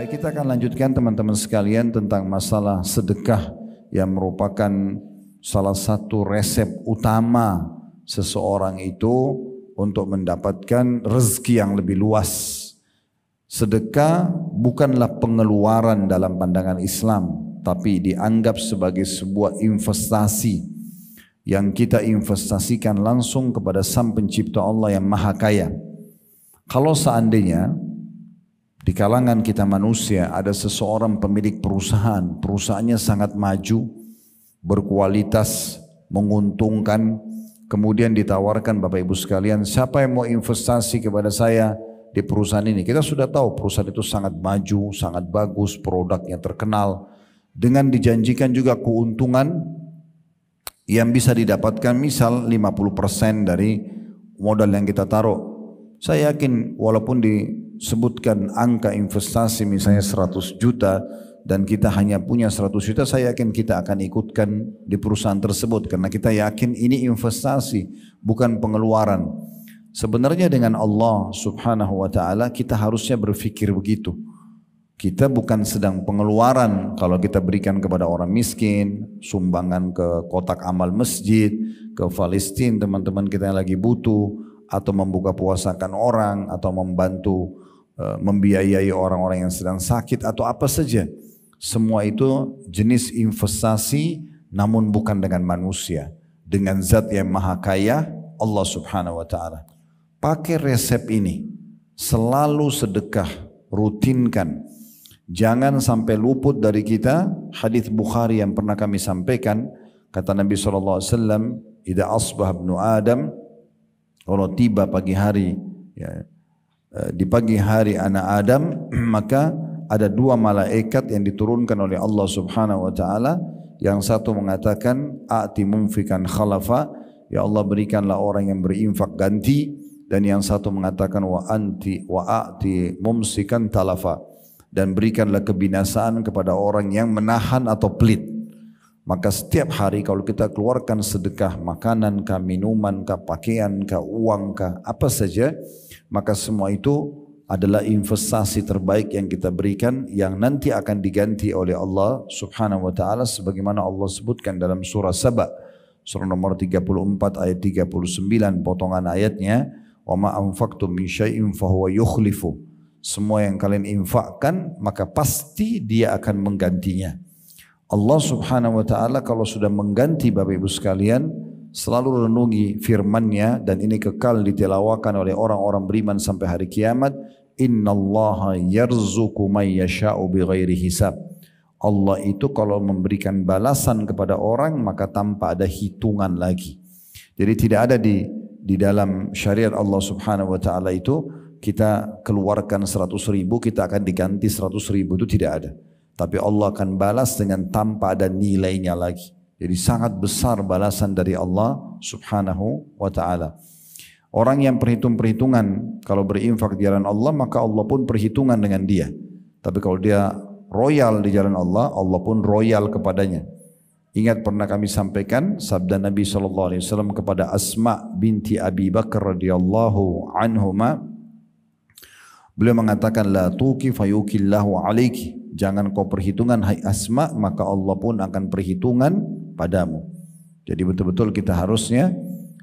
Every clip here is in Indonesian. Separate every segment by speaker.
Speaker 1: Baik, kita akan lanjutkan teman-teman sekalian tentang masalah sedekah yang merupakan salah satu resep utama seseorang itu untuk mendapatkan rezeki yang lebih luas. Sedekah bukanlah pengeluaran dalam pandangan Islam, tapi dianggap sebagai sebuah investasi yang kita investasikan langsung kepada Sang Pencipta Allah yang Maha Kaya. Kalau seandainya di kalangan kita manusia ada seseorang pemilik perusahaan, perusahaannya sangat maju, berkualitas, menguntungkan, kemudian ditawarkan Bapak Ibu sekalian, siapa yang mau investasi kepada saya di perusahaan ini? Kita sudah tahu perusahaan itu sangat maju, sangat bagus, produknya terkenal, dengan dijanjikan juga keuntungan yang bisa didapatkan misal 50% dari modal yang kita taruh. Saya yakin walaupun disebutkan angka investasi misalnya 100 juta dan kita hanya punya 100 juta, saya yakin kita akan ikutkan di perusahaan tersebut karena kita yakin ini investasi, bukan pengeluaran. Sebenarnya dengan Allah Subhanahu wa taala kita harusnya berpikir begitu. Kita bukan sedang pengeluaran kalau kita berikan kepada orang miskin, sumbangan ke kotak amal masjid, ke Palestina teman-teman kita yang lagi butuh, atau membuka puasakan orang, atau membantu membiayai orang-orang yang sedang sakit, atau apa saja. Semua itu jenis investasi namun bukan dengan manusia, dengan zat yang maha kaya, Allah Subhanahu wa ta'ala. Pakai resep ini, selalu sedekah, rutinkan. Jangan sampai luput dari kita hadis Bukhari yang pernah kami sampaikan, kata Nabi SAW, "Idza asbah ibnu Adam," kalau tiba pagi hari, ya, di pagi hari anak Adam, maka ada dua malaikat yang diturunkan oleh Allah Subhanahu wa taala. Yang satu mengatakan, "A'ti mumfikan khalafa," ya Allah berikanlah orang yang berinfak ganti, dan yang satu mengatakan, "Wa a'ti mumsikan talafa," dan berikanlah kebinasaan kepada orang yang menahan atau pelit. Maka setiap hari kalau kita keluarkan sedekah, makanan kah, minuman kah, pakaian kah, uang kah, apa saja, maka semua itu adalah investasi terbaik yang kita berikan, yang nanti akan diganti oleh Allah Subhanahu wa taala sebagaimana Allah sebutkan dalam surah Saba, surah nomor 34 ayat 39 potongan ayatnya, "Wa ma anfaqtum min syai'in fahuwa yukhlifu." Semua yang kalian infakkan maka pasti dia akan menggantinya. Allah Subhanahu wa taala kalau sudah mengganti Bapak Ibu sekalian, selalu renungi firman-Nya, dan ini kekal ditelawakan oleh orang-orang beriman sampai hari kiamat. Innallaha yarzuqu may yasha'u bighairi hisab. Allah itu kalau memberikan balasan kepada orang maka tanpa ada hitungan lagi. Jadi tidak ada di dalam syariat Allah Subhanahu wa taala itu kita keluarkan 100 ribu kita akan diganti 100 ribu, itu tidak ada. Tapi Allah akan balas dengan tanpa ada nilainya lagi. Jadi sangat besar balasan dari Allah Subhanahu wa ta'ala. Orang yang perhitungan kalau berinfak di jalan Allah, maka Allah pun perhitungan dengan dia. Tapi kalau dia royal di jalan Allah, Allah pun royal kepadanya. Ingat pernah kami sampaikan sabda Nabi SAW kepada Asma binti Abi Bakar radhiyallahu anhuma. Beliau mengatakan, "La tuqi fayuqillahu alaiki." Jangan kau perhitungan hai Asma, maka Allah pun akan perhitungan padamu. Jadi betul-betul kita harusnya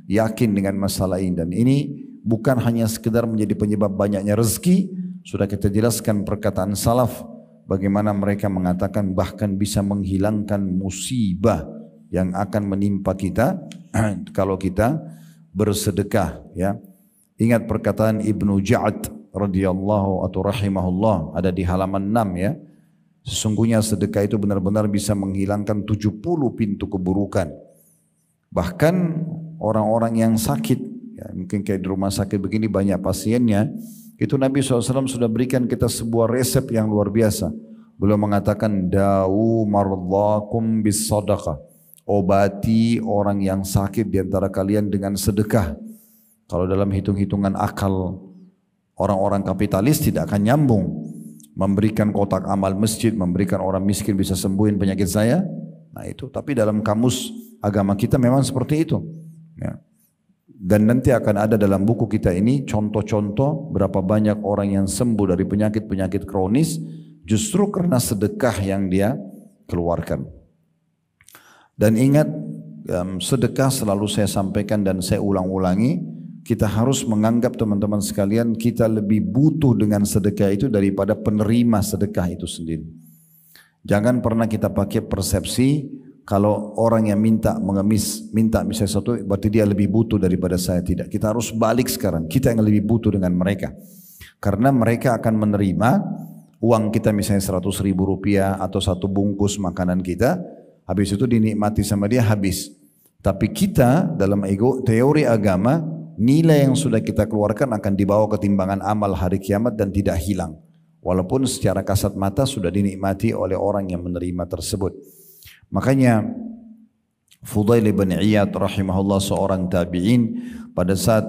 Speaker 1: yakin dengan masalah ini, dan ini bukan hanya sekedar menjadi penyebab banyaknya rezeki. Sudah kita jelaskan perkataan salaf bagaimana mereka mengatakan bahkan bisa menghilangkan musibah yang akan menimpa kita kalau kita bersedekah, ya. Ingat perkataan Ibnu Ja'ad radhiyallahu atau rahimahullah, ada di halaman 6, ya. Sesungguhnya sedekah itu benar-benar bisa menghilangkan 70 pintu keburukan. Bahkan orang-orang yang sakit, ya, mungkin kayak di rumah sakit begini banyak pasiennya, itu Nabi SAW sudah berikan kita sebuah resep yang luar biasa. Beliau mengatakan, "Dawu mardhakum bis sadaqah." Obati orang yang sakit di antara kalian dengan sedekah. Kalau dalam hitung-hitungan akal orang-orang kapitalis tidak akan nyambung. Memberikan kotak amal masjid, memberikan orang miskin bisa sembuhin penyakit saya. Nah itu, tapi dalam kamus agama kita memang seperti itu, ya. Dan nanti akan ada dalam buku kita ini contoh-contoh berapa banyak orang yang sembuh dari penyakit-penyakit kronis justru karena sedekah yang dia keluarkan. Dan ingat, sedekah selalu saya sampaikan dan saya ulang-ulangi, kita harus menganggap teman-teman sekalian kita lebih butuh dengan sedekah itu daripada penerima sedekah itu sendiri. Jangan pernah kita pakai persepsi kalau orang yang minta misalnya sesuatu berarti dia lebih butuh daripada saya. Tidak, kita harus balik sekarang, kita yang lebih butuh dengan mereka. Karena mereka akan menerima uang kita misalnya 100.000 rupiah atau satu bungkus makanan kita, habis itu dinikmati sama dia habis. Tapi kita dalam teori agama, nilai yang sudah kita keluarkan akan dibawa ke timbangan amal hari kiamat dan tidak hilang. Walaupun secara kasat mata sudah dinikmati oleh orang yang menerima tersebut. Makanya Fudail bin Iyad rahimahullah, seorang tabi'in, pada saat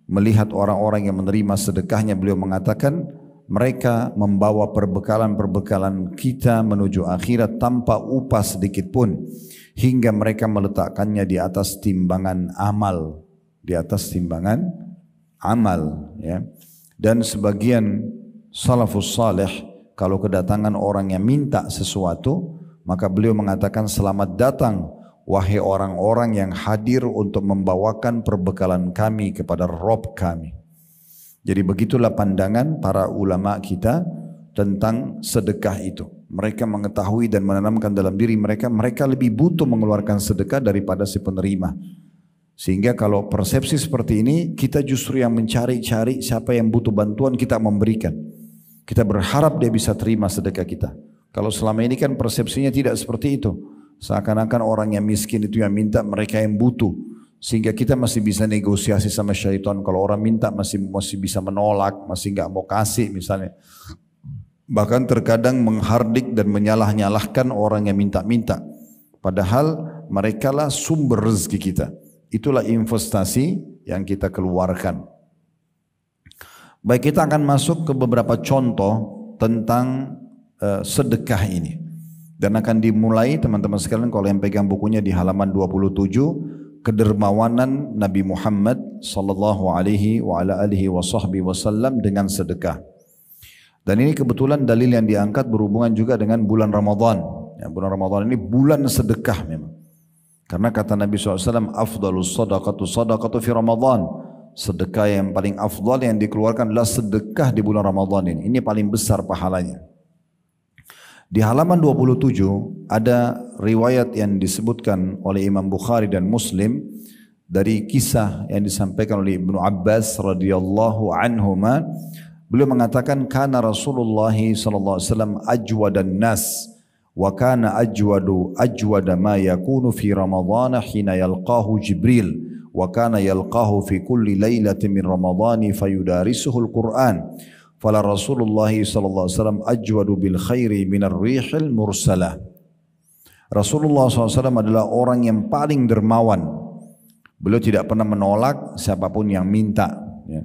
Speaker 1: melihat orang-orang yang menerima sedekahnya, beliau mengatakan mereka membawa perbekalan-perbekalan kita menuju akhirat tanpa upah sedikit pun, hingga mereka meletakkannya di atas timbangan amal, ya. Dan sebagian salafus salih kalau kedatangan orang yang minta sesuatu, maka beliau mengatakan, selamat datang wahai orang-orang yang hadir untuk membawakan perbekalan kami kepada Rabb kami. Jadi begitulah pandangan para ulama kita tentang sedekah itu. Mereka mengetahui dan menanamkan dalam diri mereka, mereka lebih butuh mengeluarkan sedekah daripada si penerima. Sehingga kalau persepsi seperti ini, kita justru yang mencari-cari siapa yang butuh bantuan, kita memberikan. Kita berharap dia bisa terima sedekah kita. Kalau selama ini kan persepsinya tidak seperti itu. Seakan-akan orang yang miskin itu yang minta, mereka yang butuh. Sehingga kita masih bisa negosiasi sama syaitan. Kalau orang minta masih bisa menolak, masih nggak mau kasih misalnya. Bahkan terkadang menghardik dan menyalah-nyalahkan orang yang minta-minta. Padahal mereka lah sumber rezeki kita. Itulah investasi yang kita keluarkan. Baik, kita akan masuk ke beberapa contoh tentang sedekah ini. Dan akan dimulai teman-teman sekalian, kalau yang pegang bukunya di halaman 27, kedermawanan Nabi Muhammad sallallahu alaihi wa ala alihi wasallam dengan sedekah. Dan ini kebetulan dalil yang diangkat berhubungan juga dengan bulan Ramadan. Ya, bulan Ramadan ini bulan sedekah memang. Karena kata Nabi SAW, afdalus sadaqatu fi Ramadan. Sedekah yang paling afdal yang dikeluarkan adalah sedekah di bulan Ramadan ini. Ini paling besar pahalanya. Di halaman 27 ada riwayat yang disebutkan oleh Imam Bukhari dan Muslim dari kisah yang disampaikan oleh Ibnu Abbas radhiyallahu anhuma. Beliau mengatakan, kana Rasulullah sallallahu alaihi wasallam ajwadan nas wa kana ajwada ma yakunu fi Ramadhan hina yalqahu Jibril wa kana yalqahu fi kulli lailatin min Ramadhan fayudarisuhu al-Qur'an. Fala Rasulullah sallallahu alaihi wasallam ajwadu bil khairi minar rihil mursalah. Rasulullah SAW adalah orang yang paling dermawan. Beliau tidak pernah menolak siapapun yang minta, ya.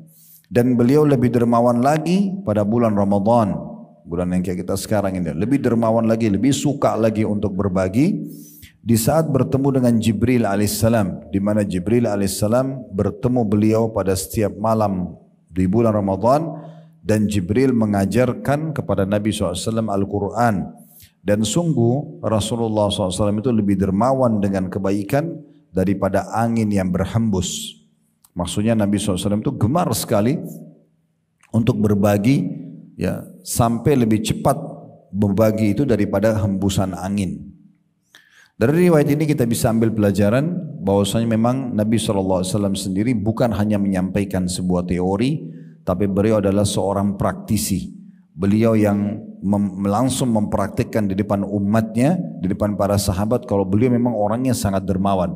Speaker 1: Dan beliau lebih dermawan lagi pada bulan Ramadan, bulan yang kayak kita sekarang ini. Lebih dermawan lagi, lebih suka lagi untuk berbagi di saat bertemu dengan Jibril alaihissalam, di mana Jibril alaihissalam bertemu beliau pada setiap malam di bulan Ramadan. Dan Jibril mengajarkan kepada Nabi SAW Al-Quran. Dan sungguh Rasulullah SAW itu lebih dermawan dengan kebaikan daripada angin yang berhembus. Maksudnya Nabi SAW itu gemar sekali untuk berbagi, ya, sampai lebih cepat berbagi itu daripada hembusan angin. Dari riwayat ini kita bisa ambil pelajaran bahwasanya memang Nabi SAW sendiri bukan hanya menyampaikan sebuah teori, tapi beliau adalah seorang praktisi. Beliau yang langsung mempraktikkan di depan umatnya, di depan para sahabat, kalau beliau memang orangnya sangat dermawan.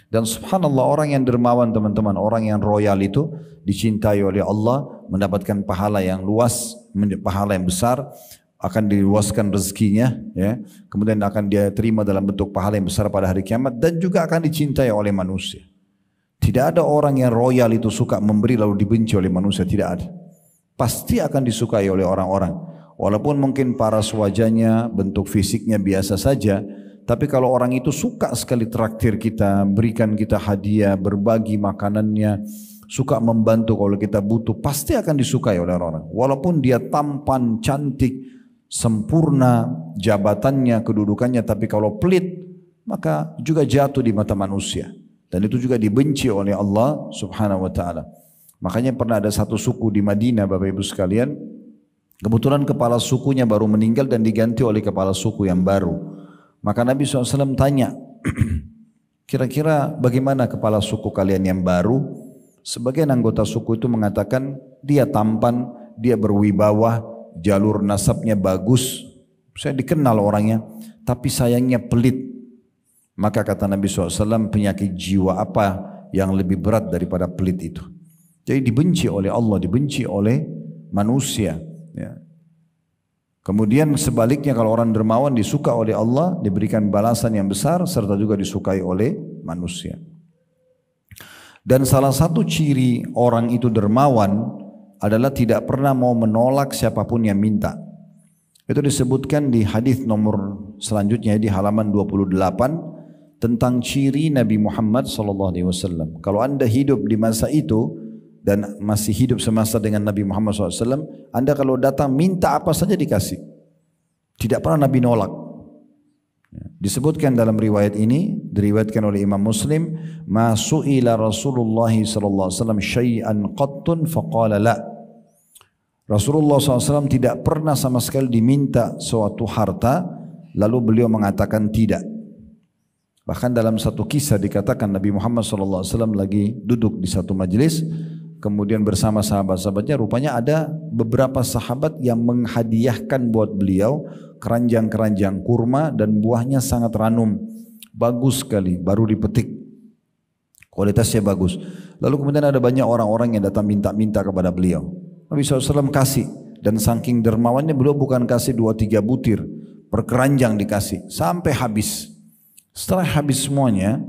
Speaker 1: Dan subhanallah, orang yang dermawan teman-teman, orang yang royal itu dicintai oleh Allah, mendapatkan pahala yang luas, pahala yang besar, akan diluaskan rezekinya, ya. Kemudian akan dia terima dalam bentuk pahala yang besar pada hari kiamat, dan juga akan dicintai oleh manusia. Tidak ada orang yang royal itu suka memberi lalu dibenci oleh manusia, tidak ada. Pasti akan disukai oleh orang-orang. Walaupun mungkin paras wajahnya, bentuk fisiknya biasa saja, tapi kalau orang itu suka sekali traktir kita, berikan kita hadiah, berbagi makanannya, suka membantu kalau kita butuh, pasti akan disukai oleh orang-orang. Walaupun dia tampan, cantik, sempurna jabatannya, kedudukannya, tapi kalau pelit maka juga jatuh di mata manusia. Dan itu juga dibenci oleh Allah subhanahu wa ta'ala. Makanya pernah ada satu suku di Madinah, Bapak Ibu sekalian, kebetulan kepala sukunya baru meninggal dan diganti oleh kepala suku yang baru. Maka Nabi SAW tanya, kira-kira bagaimana kepala suku kalian yang baru? Sebagian anggota suku itu mengatakan, dia tampan, dia berwibawa, jalur nasabnya bagus, saya dikenal orangnya, tapi sayangnya pelit. Maka kata Nabi SAW, penyakit jiwa apa yang lebih berat daripada pelit itu? Jadi dibenci oleh Allah, dibenci oleh manusia. Ya. Kemudian sebaliknya kalau orang dermawan disuka oleh Allah, diberikan balasan yang besar, serta juga disukai oleh manusia. Dan salah satu ciri orang itu dermawan adalah tidak pernah mau menolak siapapun yang minta. Itu disebutkan di hadis nomor selanjutnya di halaman 28 tentang ciri Nabi Muhammad SAW. Kalau anda hidup di masa itu dan masih hidup semasa dengan Nabi Muhammad SAW, anda kalau datang minta apa saja dikasih. Tidak pernah Nabi nolak. Disebutkan dalam riwayat ini, diriwayatkan oleh Imam Muslim, ma su'ila Rasulullah SAW syai'an qattun faqala la. Rasulullah SAW tidak pernah sama sekali diminta suatu harta, lalu beliau mengatakan tidak. Bahkan dalam satu kisah dikatakan Nabi Muhammad SAW lagi duduk di satu majelis, kemudian bersama sahabat-sahabatnya, rupanya ada beberapa sahabat yang menghadiahkan buat beliau keranjang-keranjang kurma dan buahnya sangat ranum, bagus sekali, baru dipetik, kualitasnya bagus. Lalu kemudian ada banyak orang-orang yang datang minta-minta kepada beliau. Nabi SAW kasih, dan saking dermawannya beliau bukan kasih 2-3 butir, per keranjang dikasih, sampai habis. Setelah habis semuanya,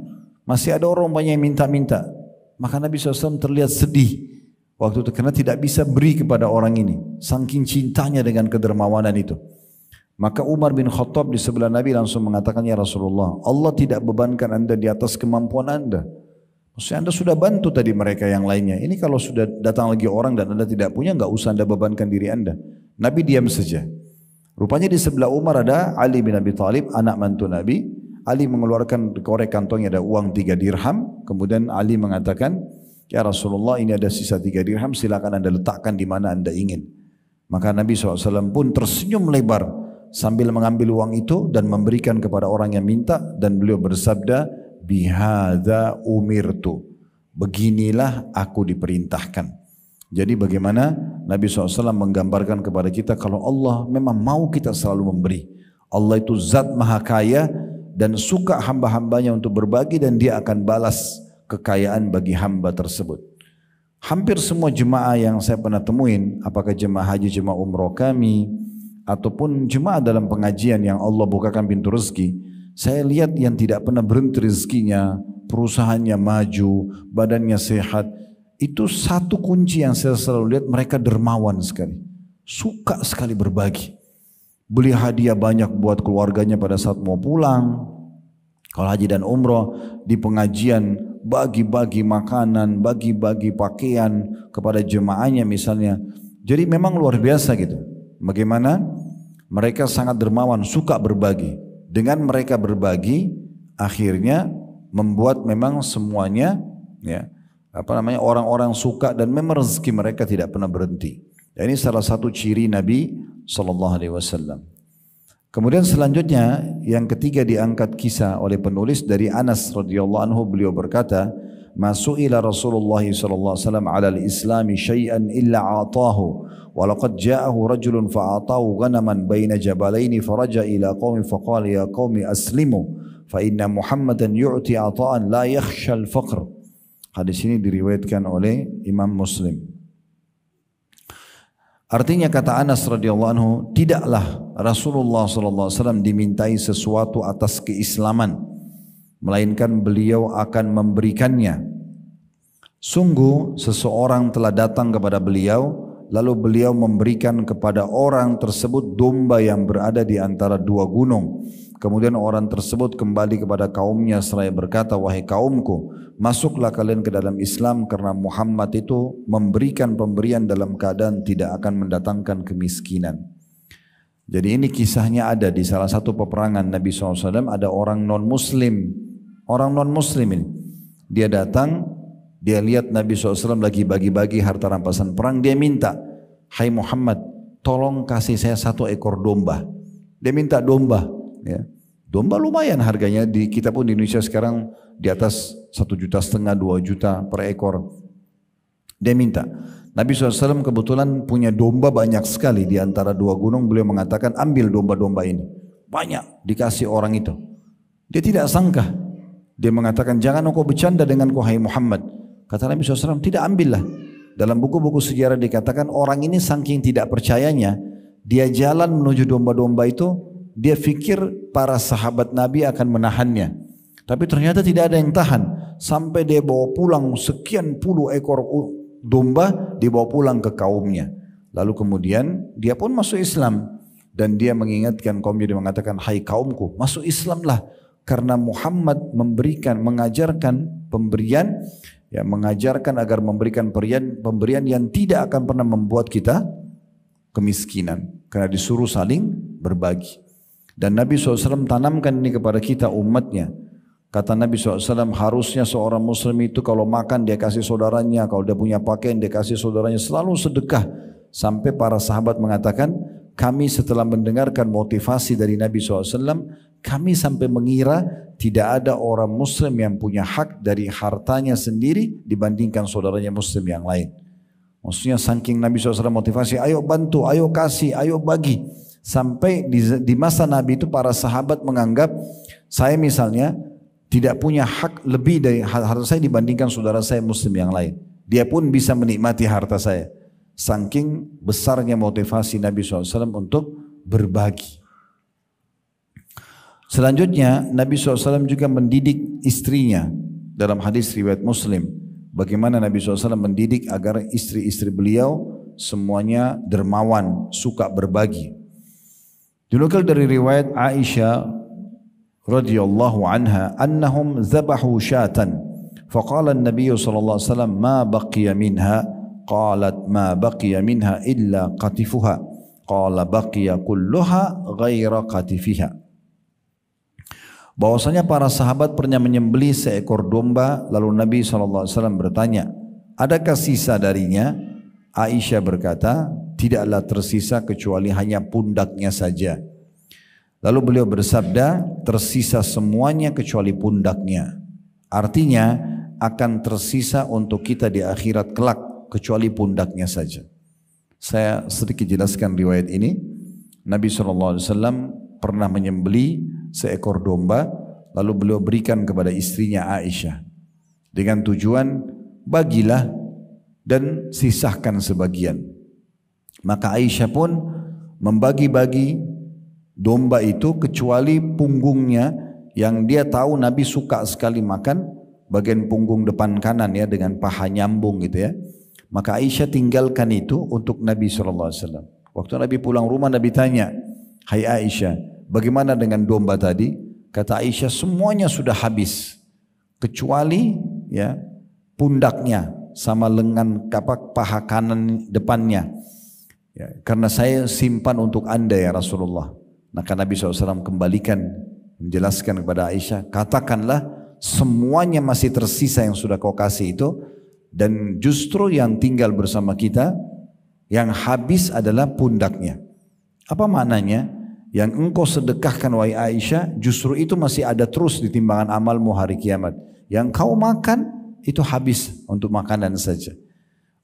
Speaker 1: masih ada orang banyak yang minta-minta. Maka Nabi SAW terlihat sedih waktu itu karena tidak bisa beri kepada orang ini, saking cintanya dengan kedermawanan itu. Maka Umar bin Khattab di sebelah Nabi langsung mengatakan, ya Rasulullah, Allah tidak bebankan anda di atas kemampuan anda. Maksudnya anda sudah bantu tadi mereka yang lainnya. Ini kalau sudah datang lagi orang dan anda tidak punya, nggak usah anda bebankan diri anda. Nabi diam saja. Rupanya di sebelah Umar ada Ali bin Abi Thalib, anak mantu Nabi. Ali mengeluarkan korek kantongnya, ada uang 3 dirham. Kemudian Ali mengatakan, ya Rasulullah, ini ada sisa 3 dirham, silakan anda letakkan di mana anda ingin. Maka Nabi SAW pun tersenyum lebar sambil mengambil uang itu dan memberikan kepada orang yang minta, dan beliau bersabda, bihadza umirtu, beginilah aku diperintahkan. Jadi bagaimana Nabi SAW menggambarkan kepada kita kalau Allah memang mau kita selalu memberi. Allah itu zat maha kaya dan suka hamba-hambanya untuk berbagi, dan dia akan balas kekayaan bagi hamba tersebut. Hampir semua jemaah yang saya pernah temuin, apakah jemaah haji, jemaah umroh kami, ataupun jemaah dalam pengajian yang Allah bukakan pintu rezeki, saya lihat yang tidak pernah berhenti rezekinya, perusahaannya maju, badannya sehat, itu satu kunci yang saya selalu lihat, mereka dermawan sekali, suka sekali berbagi. Beli hadiah banyak buat keluarganya pada saat mau pulang. Kalau haji dan umroh, di pengajian bagi-bagi makanan, bagi-bagi pakaian kepada jemaahnya misalnya. Jadi memang luar biasa gitu. Bagaimana mereka sangat dermawan, suka berbagi. Dengan mereka berbagi, akhirnya membuat memang semuanya, ya, orang-orang suka, dan memang rezeki mereka tidak pernah berhenti. Dan ini salah satu ciri Nabi SAW. Kemudian selanjutnya yang ketiga diangkat kisah oleh penulis dari Anas radhiyallahu anhu, beliau berkata, "Masu'ila Rasulullah sallallahu alaihi wasallam 'ala al-Islam syai'an illa a'tahu wa laqad ja'ahu rajulun fa'atahu ghanaman baina jabalaini faraja ila qaumi faqala ya qaumi aslimu fa inna Muhammadan yu'ti 'ata'an la yakhsha al-faqr." Hadis ini diriwayatkan oleh Imam Muslim. Artinya kata Anas radhiyallahu anhu, tidaklah Rasulullah sallallahu alaihi wasallam dimintai sesuatu atas keislaman, melainkan beliau akan memberikannya. Sungguh seseorang telah datang kepada beliau, lalu beliau memberikan kepada orang tersebut domba yang berada di antara 2 gunung. Kemudian orang tersebut kembali kepada kaumnya seraya berkata, wahai kaumku, masuklah kalian ke dalam Islam karena Muhammad itu memberikan pemberian dalam keadaan tidak akan mendatangkan kemiskinan. Jadi ini kisahnya ada di salah satu peperangan Nabi SAW, ada orang non-muslim. Orang non-muslim ini. Dia datang, dia lihat Nabi SAW lagi bagi-bagi harta rampasan perang. Dia minta, hai Muhammad, tolong kasih saya 1 ekor domba. Dia minta domba. Ya. Domba lumayan harganya, kita pun di Indonesia sekarang di atas 1,5 juta, 2 juta per ekor. Dia minta. Nabi SAW kebetulan punya domba banyak sekali di antara 2 gunung. Beliau mengatakan ambil domba-domba ini. Banyak dikasih orang itu. Dia tidak sangka. Dia mengatakan jangan engkau bercanda denganku hai Muhammad. Kata Nabi SAW tidak, ambillah. Dalam buku-buku sejarah dikatakan orang ini saking tidak percayanya. Dia jalan menuju domba-domba itu. Dia fikir para sahabat Nabi akan menahannya. Tapi ternyata tidak ada yang tahan. Sampai dia bawa pulang sekian puluh ekor domba, dibawa pulang ke kaumnya. Lalu kemudian dia pun masuk Islam. Dan dia mengingatkan kaumnya, dia mengatakan, hai kaumku, masuk Islamlah. Karena Muhammad mengajarkan pemberian, ya, mengajarkan agar memberikan pemberian yang tidak akan pernah membuat kita kemiskinan. Karena disuruh saling berbagi. Dan Nabi SAW tanamkan ini kepada kita umatnya. Kata Nabi SAW, harusnya seorang muslim itu kalau makan dia kasih saudaranya, kalau dia punya pakaian dia kasih saudaranya, selalu sedekah. Sampai para sahabat mengatakan, kami setelah mendengarkan motivasi dari Nabi SAW, kami sampai mengira tidak ada orang muslim yang punya hak dari hartanya sendiri dibandingkan saudaranya muslim yang lain. Maksudnya saking Nabi SAW motivasi, ayo bantu, ayo kasih, ayo bagi. Sampai di masa Nabi itu para sahabat menganggap, saya misalnya tidak punya hak lebih dari harta saya dibandingkan saudara saya muslim yang lain. Dia pun bisa menikmati harta saya. Saking besarnya motivasi Nabi SAW untuk berbagi. Selanjutnya Nabi SAW juga mendidik istrinya. Dalam hadis riwayat Muslim. Bagaimana Nabi SAW mendidik agar istri-istri beliau semuanya dermawan, suka berbagi. Dinukil dari riwayat Aisyah radhiyallahu anha annahum dhabahu syatan faqala an-nabiy sallallahu alaihi wasallam ma baqiya minha qalat ma baqiya minha illa qatifuha qala baqiya kulluha ghaira qatifiha. Bahwasanya para sahabat pernah menyembelih seekor domba, lalu Nabi sallallahu alaihi wasallam bertanya, adakah sisa darinya? Aisyah berkata, tidaklah tersisa kecuali hanya pundaknya saja. Lalu beliau bersabda, tersisa semuanya kecuali pundaknya. Artinya akan tersisa untuk kita di akhirat kelak kecuali pundaknya saja. Saya sedikit jelaskan riwayat ini. Nabi SAW pernah menyembelih seekor domba, lalu beliau berikan kepada istrinya Aisyah. Dengan tujuan, bagilah dan sisahkan sebagian. Maka Aisyah pun membagi-bagi domba itu kecuali punggungnya yang dia tahu Nabi suka sekali makan bagian punggung depan kanan ya dengan paha nyambung gitu ya. Maka Aisyah tinggalkan itu untuk Nabi SAW. Waktu Nabi pulang rumah Nabi tanya, hai Aisyah, bagaimana dengan domba tadi? Kata Aisyah, semuanya sudah habis kecuali ya pundaknya sama lengan paha kanan depannya. Ya, karena saya simpan untuk anda ya Rasulullah. Maka Nabi SAW kembalikan menjelaskan kepada Aisyah, katakanlah semuanya masih tersisa yang sudah kau kasih itu, dan justru yang tinggal bersama kita yang habis adalah pundaknya. Apa maknanya? Yang engkau sedekahkan wahai Aisyah justru itu masih ada terus di timbangan amalmu hari kiamat. Yang kau makan itu habis untuk makanan saja.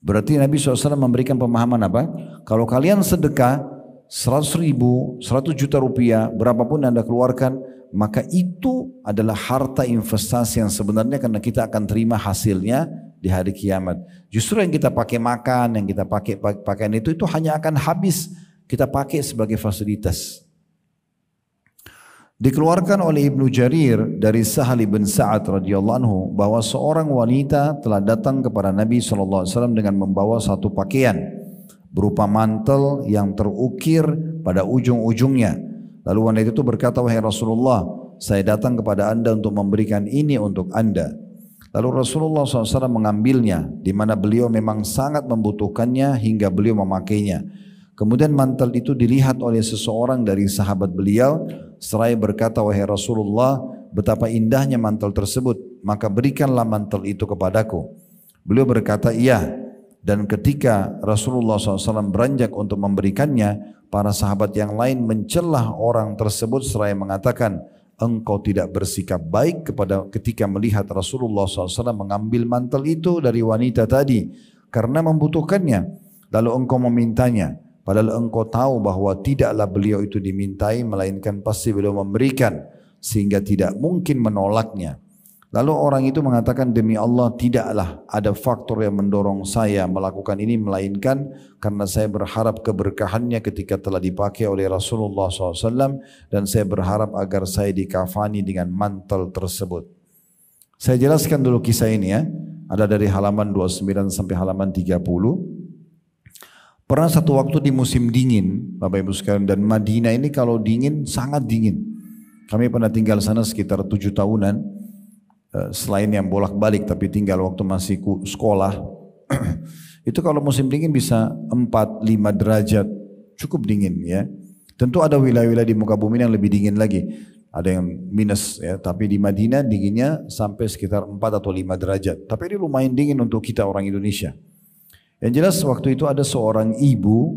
Speaker 1: Berarti Nabi SAW memberikan pemahaman apa? Kalau kalian sedekah 100 ribu, 100 juta rupiah, berapapun anda keluarkan, maka itu adalah harta investasi yang sebenarnya karena kita akan terima hasilnya di hari kiamat. Justru yang kita pakai makan, yang kita pakai pakaian itu hanya akan habis kita pakai sebagai fasilitas. Dikeluarkan oleh Ibnu Jarir dari Sahal bin Sa'ad radhiyallahu anhu bahwa seorang wanita telah datang kepada Nabi SAW dengan membawa satu pakaian berupa mantel yang terukir pada ujung-ujungnya. Lalu wanita itu berkata, wahai Rasulullah, saya datang kepada anda untuk memberikan ini untuk anda. Lalu Rasulullah SAW mengambilnya, di mana beliau memang sangat membutuhkannya hingga beliau memakainya. Kemudian mantel itu dilihat oleh seseorang dari sahabat beliau, seraya berkata, wahai Rasulullah, betapa indahnya mantel tersebut, maka berikanlah mantel itu kepadaku. Beliau berkata, iya. Dan ketika Rasulullah SAW beranjak untuk memberikannya, para sahabat yang lain mencelah orang tersebut seraya mengatakan, engkau tidak bersikap baik ketika melihat Rasulullah SAW mengambil mantel itu dari wanita tadi karena membutuhkannya, lalu engkau memintanya. Padahal engkau tahu bahwa tidaklah beliau itu dimintai, melainkan pasti beliau memberikan, sehingga tidak mungkin menolaknya. Lalu orang itu mengatakan, demi Allah tidaklah ada faktor yang mendorong saya melakukan ini, melainkan karena saya berharap keberkahannya ketika telah dipakai oleh Rasulullah SAW, dan saya berharap agar saya dikafani dengan mantel tersebut. Saya jelaskan dulu kisah ini ya, ada dari halaman 29 sampai halaman 30. Pernah satu waktu di musim dingin, Bapak Ibu sekalian, dan Madinah ini kalau dingin sangat dingin. Kami pernah tinggal sana sekitar 7 tahunan, selain yang bolak-balik tapi tinggal waktu masih sekolah. Itu kalau musim dingin bisa 4-5 derajat, cukup dingin ya. Tentu ada wilayah-wilayah di muka bumi yang lebih dingin lagi. Ada yang minus ya, tapi di Madinah dinginnya sampai sekitar 4 atau 5 derajat. Tapi ini lumayan dingin untuk kita orang Indonesia. Yang jelas waktu itu ada seorang ibu,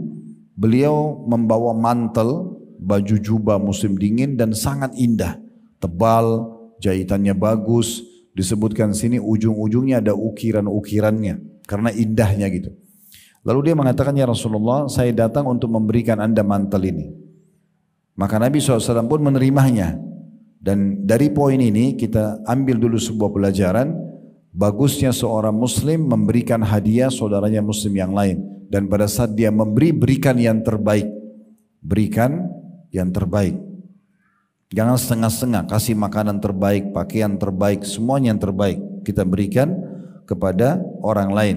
Speaker 1: beliau membawa mantel, baju jubah musim dingin dan sangat indah, tebal, jahitannya bagus, disebutkan sini ujung-ujungnya ada ukiran-ukirannya, karena indahnya gitu. Lalu dia mengatakan, ya Rasulullah, saya datang untuk memberikan anda mantel ini. Maka Nabi SAW pun menerimanya. Dan dari poin ini kita ambil dulu sebuah pelajaran, bagusnya seorang muslim memberikan hadiah saudaranya muslim yang lain, dan pada saat dia memberi, berikan yang terbaik. Berikan yang terbaik, jangan setengah-setengah. Kasih makanan terbaik, pakaian terbaik, semuanya yang terbaik kita berikan kepada orang lain.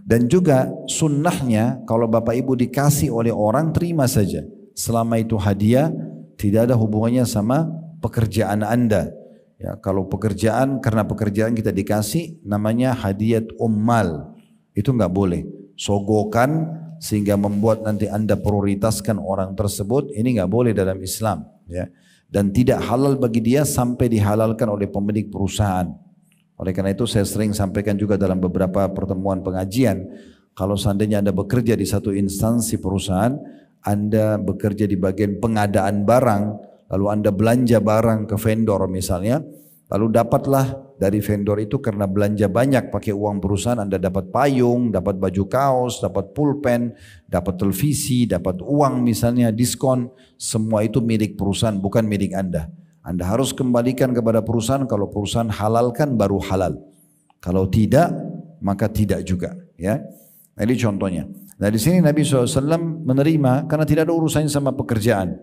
Speaker 1: Dan juga sunnahnya kalau bapak ibu dikasih oleh orang, terima saja selama itu hadiah, tidak ada hubungannya sama pekerjaan anda. Ya, kalau pekerjaan, karena pekerjaan kita dikasih, namanya hadiat ummal, itu nggak boleh. Sogokan sehingga membuat nanti anda prioritaskan orang tersebut, ini nggak boleh dalam Islam. Ya. Dan tidak halal bagi dia sampai dihalalkan oleh pemilik perusahaan. Oleh karena itu saya sering sampaikan juga dalam beberapa pertemuan pengajian, kalau seandainya anda bekerja di satu instansi perusahaan, anda bekerja di bagian pengadaan barang, lalu anda belanja barang ke vendor misalnya, lalu dapatlah dari vendor itu karena belanja banyak pakai uang perusahaan, anda dapat payung, dapat baju kaos, dapat pulpen, dapat televisi, dapat uang misalnya, diskon, semua itu milik perusahaan, bukan milik anda. Anda harus kembalikan kepada perusahaan, kalau perusahaan halalkan baru halal. Kalau tidak, maka tidak juga. Ya, nah, ini contohnya. Nah di sini Nabi SAW menerima karena tidak ada urusannya sama pekerjaan.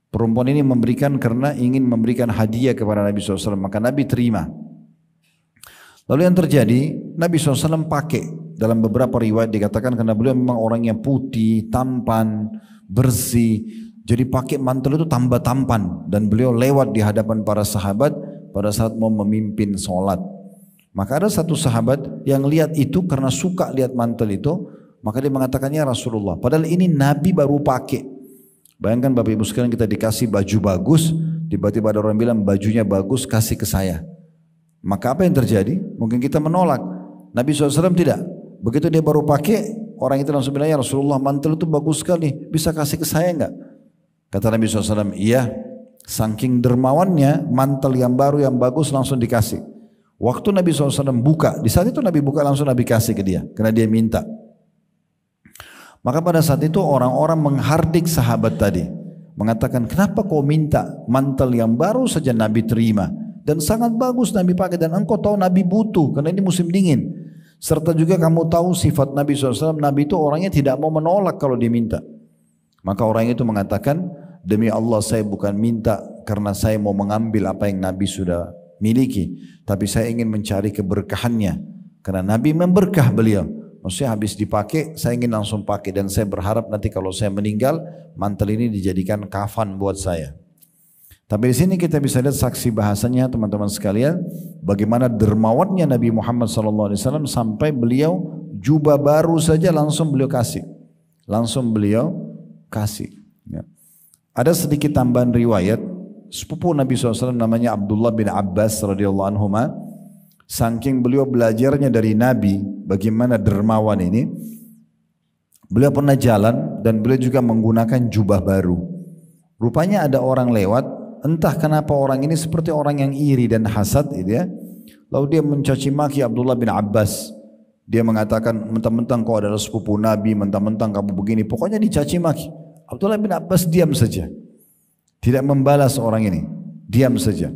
Speaker 1: Perempuan ini memberikan karena ingin memberikan hadiah kepada Nabi SAW, maka Nabi terima. Lalu yang terjadi, Nabi SAW pakai, dalam beberapa riwayat dikatakan karena beliau memang orang yang putih, tampan, bersih, jadi pakai mantel itu tambah tampan, dan beliau lewat di hadapan para sahabat pada saat mau memimpin sholat. Maka ada satu sahabat yang lihat itu karena suka lihat mantel itu, maka dia mengatakannya, Rasulullah, padahal ini Nabi baru pakai. Bayangkan Bapak Ibu sekalian, kita dikasih baju bagus, tiba-tiba ada orang bilang bajunya bagus, kasih ke saya. Maka apa yang terjadi? Mungkin kita menolak. Nabi SAW tidak. Begitu dia baru pakai, orang itu langsung bilang, ya Rasulullah, mantel itu bagus sekali, bisa kasih ke saya enggak? Kata Nabi SAW, iya. Saking dermawannya, mantel yang baru yang bagus langsung dikasih. Waktu Nabi SAW buka, di saat itu Nabi buka langsung Nabi kasih ke dia, karena dia minta. Maka pada saat itu orang-orang menghardik sahabat tadi, mengatakan, kenapa kau minta mantel yang baru saja Nabi terima dan sangat bagus Nabi pakai, dan engkau tahu Nabi butuh karena ini musim dingin, serta juga kamu tahu sifat Nabi SAW, Nabi itu orangnya tidak mau menolak kalau diminta. Maka orang itu mengatakan, demi Allah saya bukan minta karena saya mau mengambil apa yang Nabi sudah miliki, tapi saya ingin mencari keberkahannya karena Nabi memberkah beliau. Maksudnya habis dipakai, saya ingin langsung pakai, dan saya berharap nanti kalau saya meninggal, mantel ini dijadikan kafan buat saya. Tapi di sini kita bisa lihat saksi bahasanya teman-teman sekalian, bagaimana dermawannya Nabi Muhammad SAW sampai beliau jubah baru saja langsung beliau kasih. Langsung beliau kasih. Ya. Ada sedikit tambahan riwayat, sepupu Nabi SAW namanya Abdullah bin Abbas radhiyallahu anhu, saking beliau belajarnya dari Nabi bagaimana dermawan ini, beliau pernah jalan dan beliau juga menggunakan jubah baru. Rupanya ada orang lewat, entah kenapa orang ini seperti orang yang iri dan hasad gitu ya. Lalu dia mencaci maki Abdullah bin Abbas. Dia mengatakan, mentang-mentang kau adalah sepupu Nabi, mentang-mentang kamu begini. Pokoknya dicaci maki. Abdullah bin Abbas diam saja. Tidak membalas orang ini. Diam saja.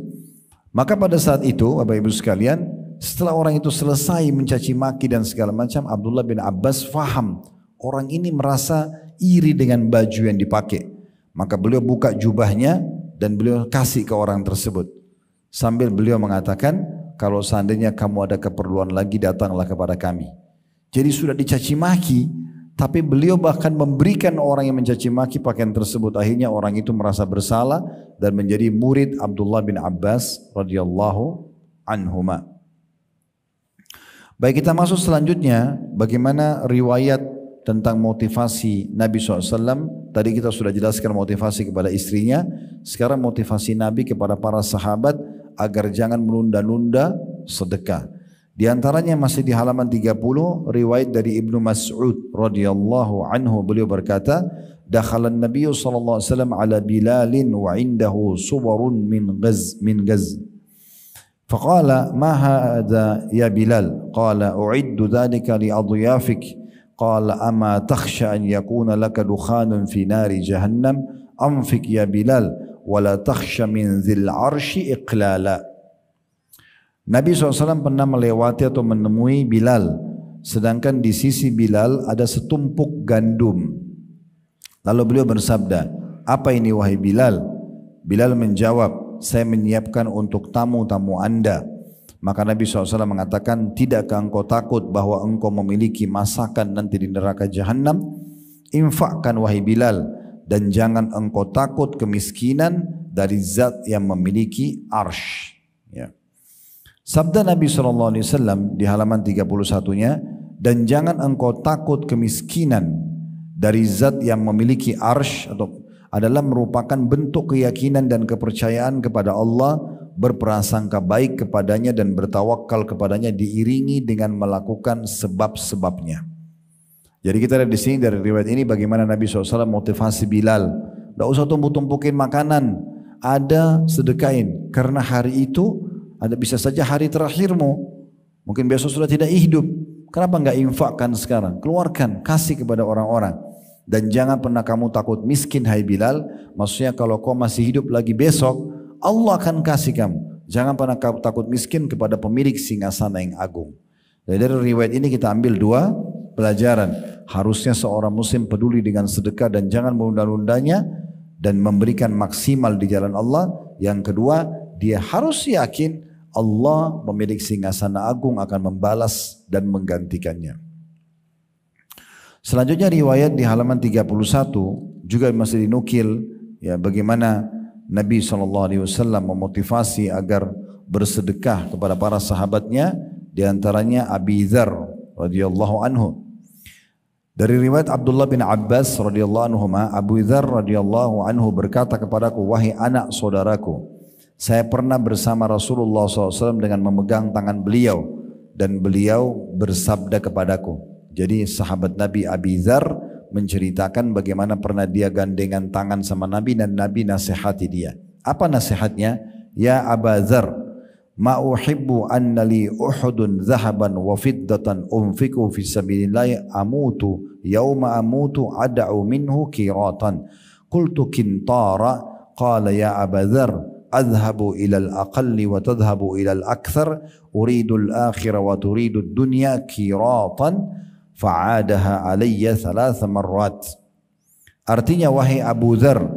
Speaker 1: Maka pada saat itu, Bapak Ibu sekalian, setelah orang itu selesai mencaci maki dan segala macam, Abdullah bin Abbas faham. Orang ini merasa iri dengan baju yang dipakai. Maka beliau buka jubahnya dan beliau kasih ke orang tersebut. Sambil beliau mengatakan, kalau seandainya kamu ada keperluan lagi, datanglah kepada kami. Jadi sudah dicaci maki, tapi beliau bahkan memberikan orang yang mencaci maki pakaian tersebut. Akhirnya orang itu merasa bersalah dan menjadi murid Abdullah bin Abbas radhiyallahu anhuma. Baik, kita masuk selanjutnya, bagaimana riwayat tentang motivasi Nabi SAW. Tadi kita sudah jelaskan motivasi kepada istrinya. Sekarang motivasi Nabi kepada para sahabat agar jangan menunda-nunda sedekah. Di antaranya masih di halaman 30, riwayat dari Ibnu Mas'ud radhiyallahu anhu, beliau berkata, dakhalan Nabi sallallahu alaihi wasallam ala Bilalin wa indahu suwarun min gaz. Faqala ma hadha ya Bilal? Qala u'iddu dhalika li adyafik. Qala ama takhsha an yakuna laka dukhanun fi nari jahannam? Anfik ya Bilal wala takhsha min dzil arsy iqlala. Nabi SAW pernah melewati atau menemui Bilal, sedangkan di sisi Bilal ada setumpuk gandum. Lalu beliau bersabda, apa ini wahai Bilal? Bilal menjawab, saya menyiapkan untuk tamu-tamu anda. Maka Nabi SAW mengatakan, tidakkah engkau takut bahwa engkau memiliki masakan nanti di neraka Jahannam? Infakkan wahai Bilal, dan jangan engkau takut kemiskinan dari zat yang memiliki arsh. Ya. Sabda Nabi SAW di halaman 31-nya, dan jangan engkau takut kemiskinan dari zat yang memiliki arsh, atau adalah merupakan bentuk keyakinan dan kepercayaan kepada Allah, berprasangka baik kepadanya dan bertawakal kepadanya diiringi dengan melakukan sebab-sebabnya. Jadi kita lihat di sini dari riwayat ini bagaimana Nabi SAW motivasi Bilal. Tidak usah tumpuk-tumpukin makanan, ada sedekahin. Karena hari itu ada bisa saja hari terakhirmu. Mungkin besok sudah tidak hidup. Kenapa enggak infakkan sekarang? Keluarkan, kasih kepada orang-orang. Dan jangan pernah kamu takut miskin hai Bilal. Maksudnya kalau kau masih hidup lagi besok, Allah akan kasih kamu. Jangan pernah kamu takut miskin kepada pemilik singgasana yang agung. Dari riwayat ini kita ambil dua pelajaran. Harusnya seorang muslim peduli dengan sedekah dan jangan menunda-nundanya dan memberikan maksimal di jalan Allah. Yang kedua, dia harus yakin Allah pemilik singgasana agung akan membalas dan menggantikannya. Selanjutnya riwayat di halaman 31 juga masih dinukil ya bagaimana Nabi SAW memotivasi agar bersedekah kepada para sahabatnya, di antaranya Abi Dzar radhiyallahu anhu. Dari riwayat Abdullah bin Abbas radhiyallahu anhu, Abu Dzar radhiyallahu anhu berkata kepadaku, wahai anak saudaraku, saya pernah bersama Rasulullah SAW dengan memegang tangan beliau dan beliau bersabda kepadaku. Jadi sahabat Nabi Abi Dzar menceritakan bagaimana pernah dia gandengan tangan sama Nabi dan Nabi nasihati dia. Apa nasihatnya? Ya Aba Dzar, ma uhibbu anna li Uhudun zahaban wa fiddatan unfiku fi sabilillah amutu yauma amutu ad'u minhu qiratan. Qultu qintara. Qala ya Aba Dzar adhhabu ila al-aqalli wa tadhhabu ila al-akthar uridu al-akhirah wa turidu ad-dunya qiratan fa'adaha alayya 3 marrat. Artinya, wahai Abu Dzar,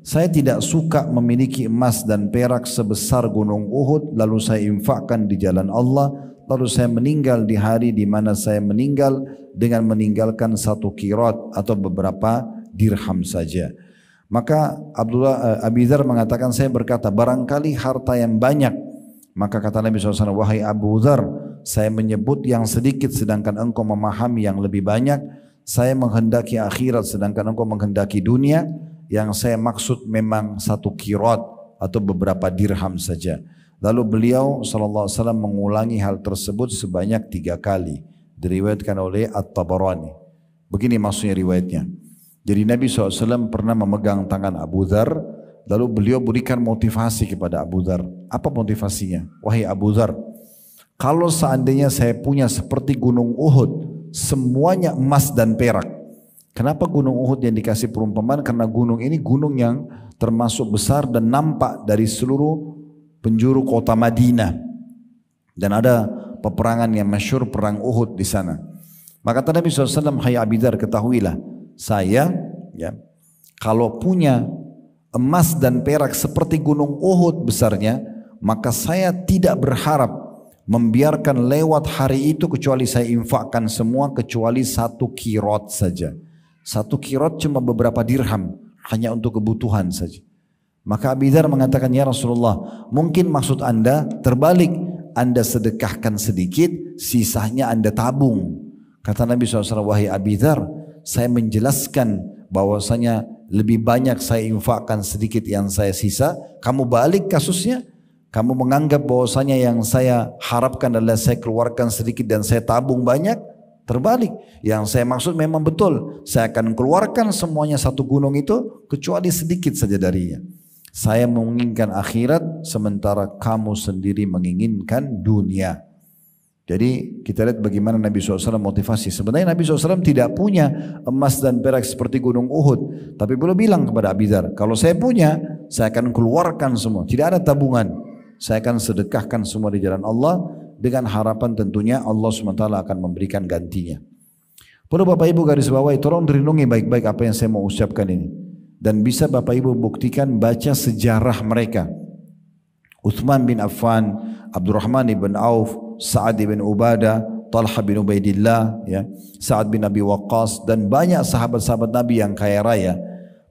Speaker 1: saya tidak suka memiliki emas dan perak sebesar gunung Uhud lalu saya infakkan di jalan Allah, lalu saya meninggal di hari di mana saya meninggal dengan meninggalkan 1 qirat atau beberapa dirham saja. Maka Abi Dzar mengatakan, saya berkata, barangkali harta yang banyak. Maka kata Nabi SAW, wahai Abu Dzar, saya menyebut yang sedikit sedangkan engkau memahami yang lebih banyak. saya menghendaki akhirat sedangkan engkau menghendaki dunia. Yang saya maksud memang 1 qirot atau beberapa dirham saja. Lalu beliau sallallahu alaihi wasallam mengulangi hal tersebut sebanyak 3 kali. Diriwayatkan oleh At-Tabarani. Begini maksudnya riwayatnya. Jadi Nabi SAW pernah memegang tangan Abu Dhar. Lalu beliau berikan motivasi kepada Abu Dhar. Apa motivasinya? Wahai Abu Dhar, kalau seandainya saya punya seperti gunung Uhud, semuanya emas dan perak. Kenapa gunung Uhud yang dikasih perumpamaan? Karena gunung ini gunung yang termasuk besar dan nampak dari seluruh penjuru kota Madinah. Dan ada peperangan yang masyhur perang Uhud di sana. Maka kata Nabi SAW, hai Abi Dzar, ketahuilah, saya kalau punya emas dan perak seperti gunung Uhud besarnya, maka saya tidak berharap membiarkan lewat hari itu kecuali saya infakkan semua kecuali 1 qirot saja. 1 qirot cuma beberapa dirham, hanya untuk kebutuhan saja. Maka Abi Dzar mengatakan, ya Rasulullah, mungkin maksud anda terbalik, anda sedekahkan sedikit, sisanya anda tabung. Kata Nabi SAW, wahai Abi Dzar, saya menjelaskan bahwasanya lebih banyak saya infakkan sedikit yang saya sisa. Kamu balik kasusnya, kamu menganggap bahwasanya yang saya harapkan adalah saya keluarkan sedikit dan saya tabung banyak. Terbalik, yang saya maksud memang betul, saya akan keluarkan semuanya 1 gunung itu kecuali sedikit saja darinya. Saya menginginkan akhirat sementara kamu sendiri menginginkan dunia. Jadi kita lihat bagaimana Nabi SAW motivasi. Sebenarnya Nabi SAW tidak punya emas dan perak seperti gunung Uhud, tapi beliau bilang kepada Abi Dzar, kalau saya punya, saya akan keluarkan semua, tidak ada tabungan, saya akan sedekahkan semua di jalan Allah, dengan harapan tentunya Allah SWT akan memberikan gantinya. Perlu Bapak Ibu garis bawahi, tolong direnungi baik-baik apa yang saya mau ucapkan ini. Dan bisa Bapak Ibu buktikan, baca sejarah mereka. Uthman bin Affan, Abdurrahman bin Auf, Sa'ad bin Ubadah, Talha bin Ubaidillah, Sa'ad bin Abi Waqqas, dan banyak sahabat-sahabat Nabi yang kaya raya.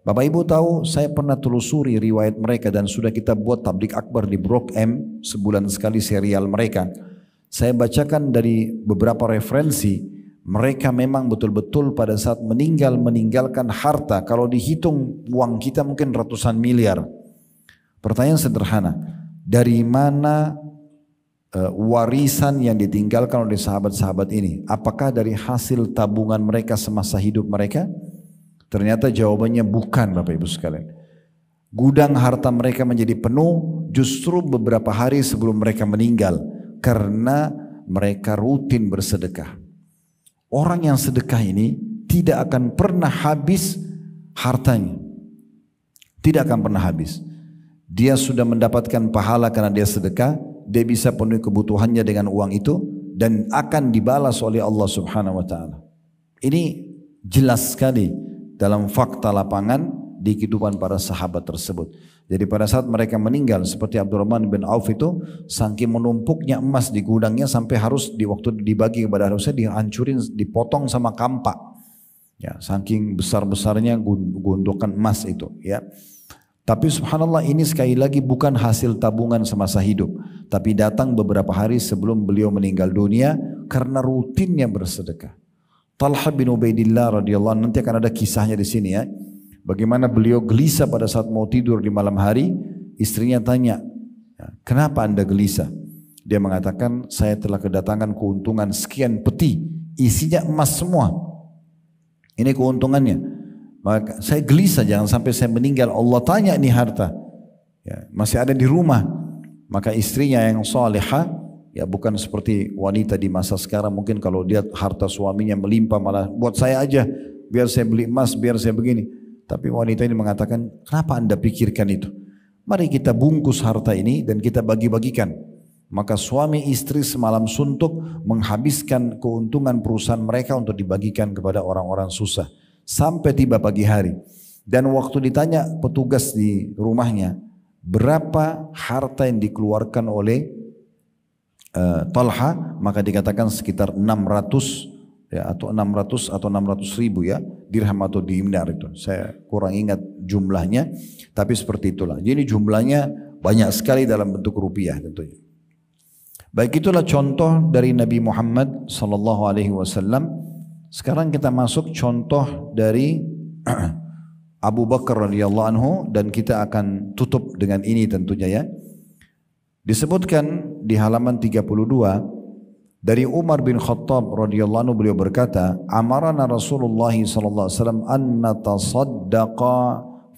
Speaker 1: Bapak Ibu tahu, saya pernah telusuri riwayat mereka dan sudah kita buat tablik akbar di Blok M, sebulan sekali serial mereka. Saya bacakan dari beberapa referensi, mereka memang betul-betul pada saat meninggalkan harta, kalau dihitung uang kita mungkin ratusan miliar. Pertanyaan sederhana, dari mana warisan yang ditinggalkan oleh sahabat-sahabat ini? Apakah dari hasil tabungan mereka semasa hidup mereka? Ternyata jawabannya bukan, Bapak Ibu sekalian. Gudang harta mereka menjadi penuh justru beberapa hari sebelum mereka meninggal, karena mereka rutin bersedekah. Orang yang sedekah ini tidak akan pernah habis hartanya. Tidak akan pernah habis. Dia sudah mendapatkan pahala karena dia sedekah, dia bisa penuhi kebutuhannya dengan uang itu dan akan dibalas oleh Allah Subhanahu wa taala. Ini jelas sekali dalam fakta lapangan di kehidupan para sahabat tersebut. Jadi pada saat mereka meninggal, seperti Abdurrahman bin Auf itu, saking menumpuknya emas di gudangnya sampai harus di waktu dibagi kepada harusnya dihancurin, dipotong sama kampak. Ya, saking besar-besarnya gundukan emas itu, ya. Tapi subhanallah, ini sekali lagi bukan hasil tabungan semasa hidup, tapi datang beberapa hari sebelum beliau meninggal dunia karena rutinnya bersedekah. Talha bin Ubaidillah radhiyallahu anhu, nanti akan ada kisahnya di sini ya. Bagaimana beliau gelisah pada saat mau tidur di malam hari, istrinya tanya, kenapa anda gelisah? Dia mengatakan, saya telah kedatangan keuntungan sekian peti, isinya emas semua. Ini keuntungannya. Maka saya gelisah jangan sampai saya meninggal, Allah tanya nih harta, ya, masih ada di rumah. Maka istrinya yang salihah, ya bukan seperti wanita di masa sekarang, mungkin kalau dia harta suaminya melimpah malah buat saya aja, biar saya beli emas, biar saya begini. Tapi wanita ini mengatakan, kenapa anda pikirkan itu? Mari kita bungkus harta ini dan kita bagi-bagikan. Maka suami istri semalam suntuk menghabiskan keuntungan perusahaan mereka untuk dibagikan kepada orang-orang susah. Sampai tiba pagi hari. Dan waktu ditanya petugas di rumahnya, berapa harta yang dikeluarkan oleh Talha, maka dikatakan sekitar 600 ya, atau 600 ribu ya, dirham atau dinar itu. Saya kurang ingat jumlahnya, tapi seperti itulah. Jadi jumlahnya banyak sekali dalam bentuk rupiah tentunya. Baik, itulah contoh dari Nabi Muhammad sallallahu alaihi wasallam Sekarang kita masuk contoh dari Abu Bakar radhiyallahu anhu dan kita akan tutup dengan ini tentunya ya. Disebutkan di halaman 32 dari Umar bin Khattab radhiyallahu anhu, beliau berkata, amarana Rasulullah sallallahu alaihi wasallam an natasaddaqa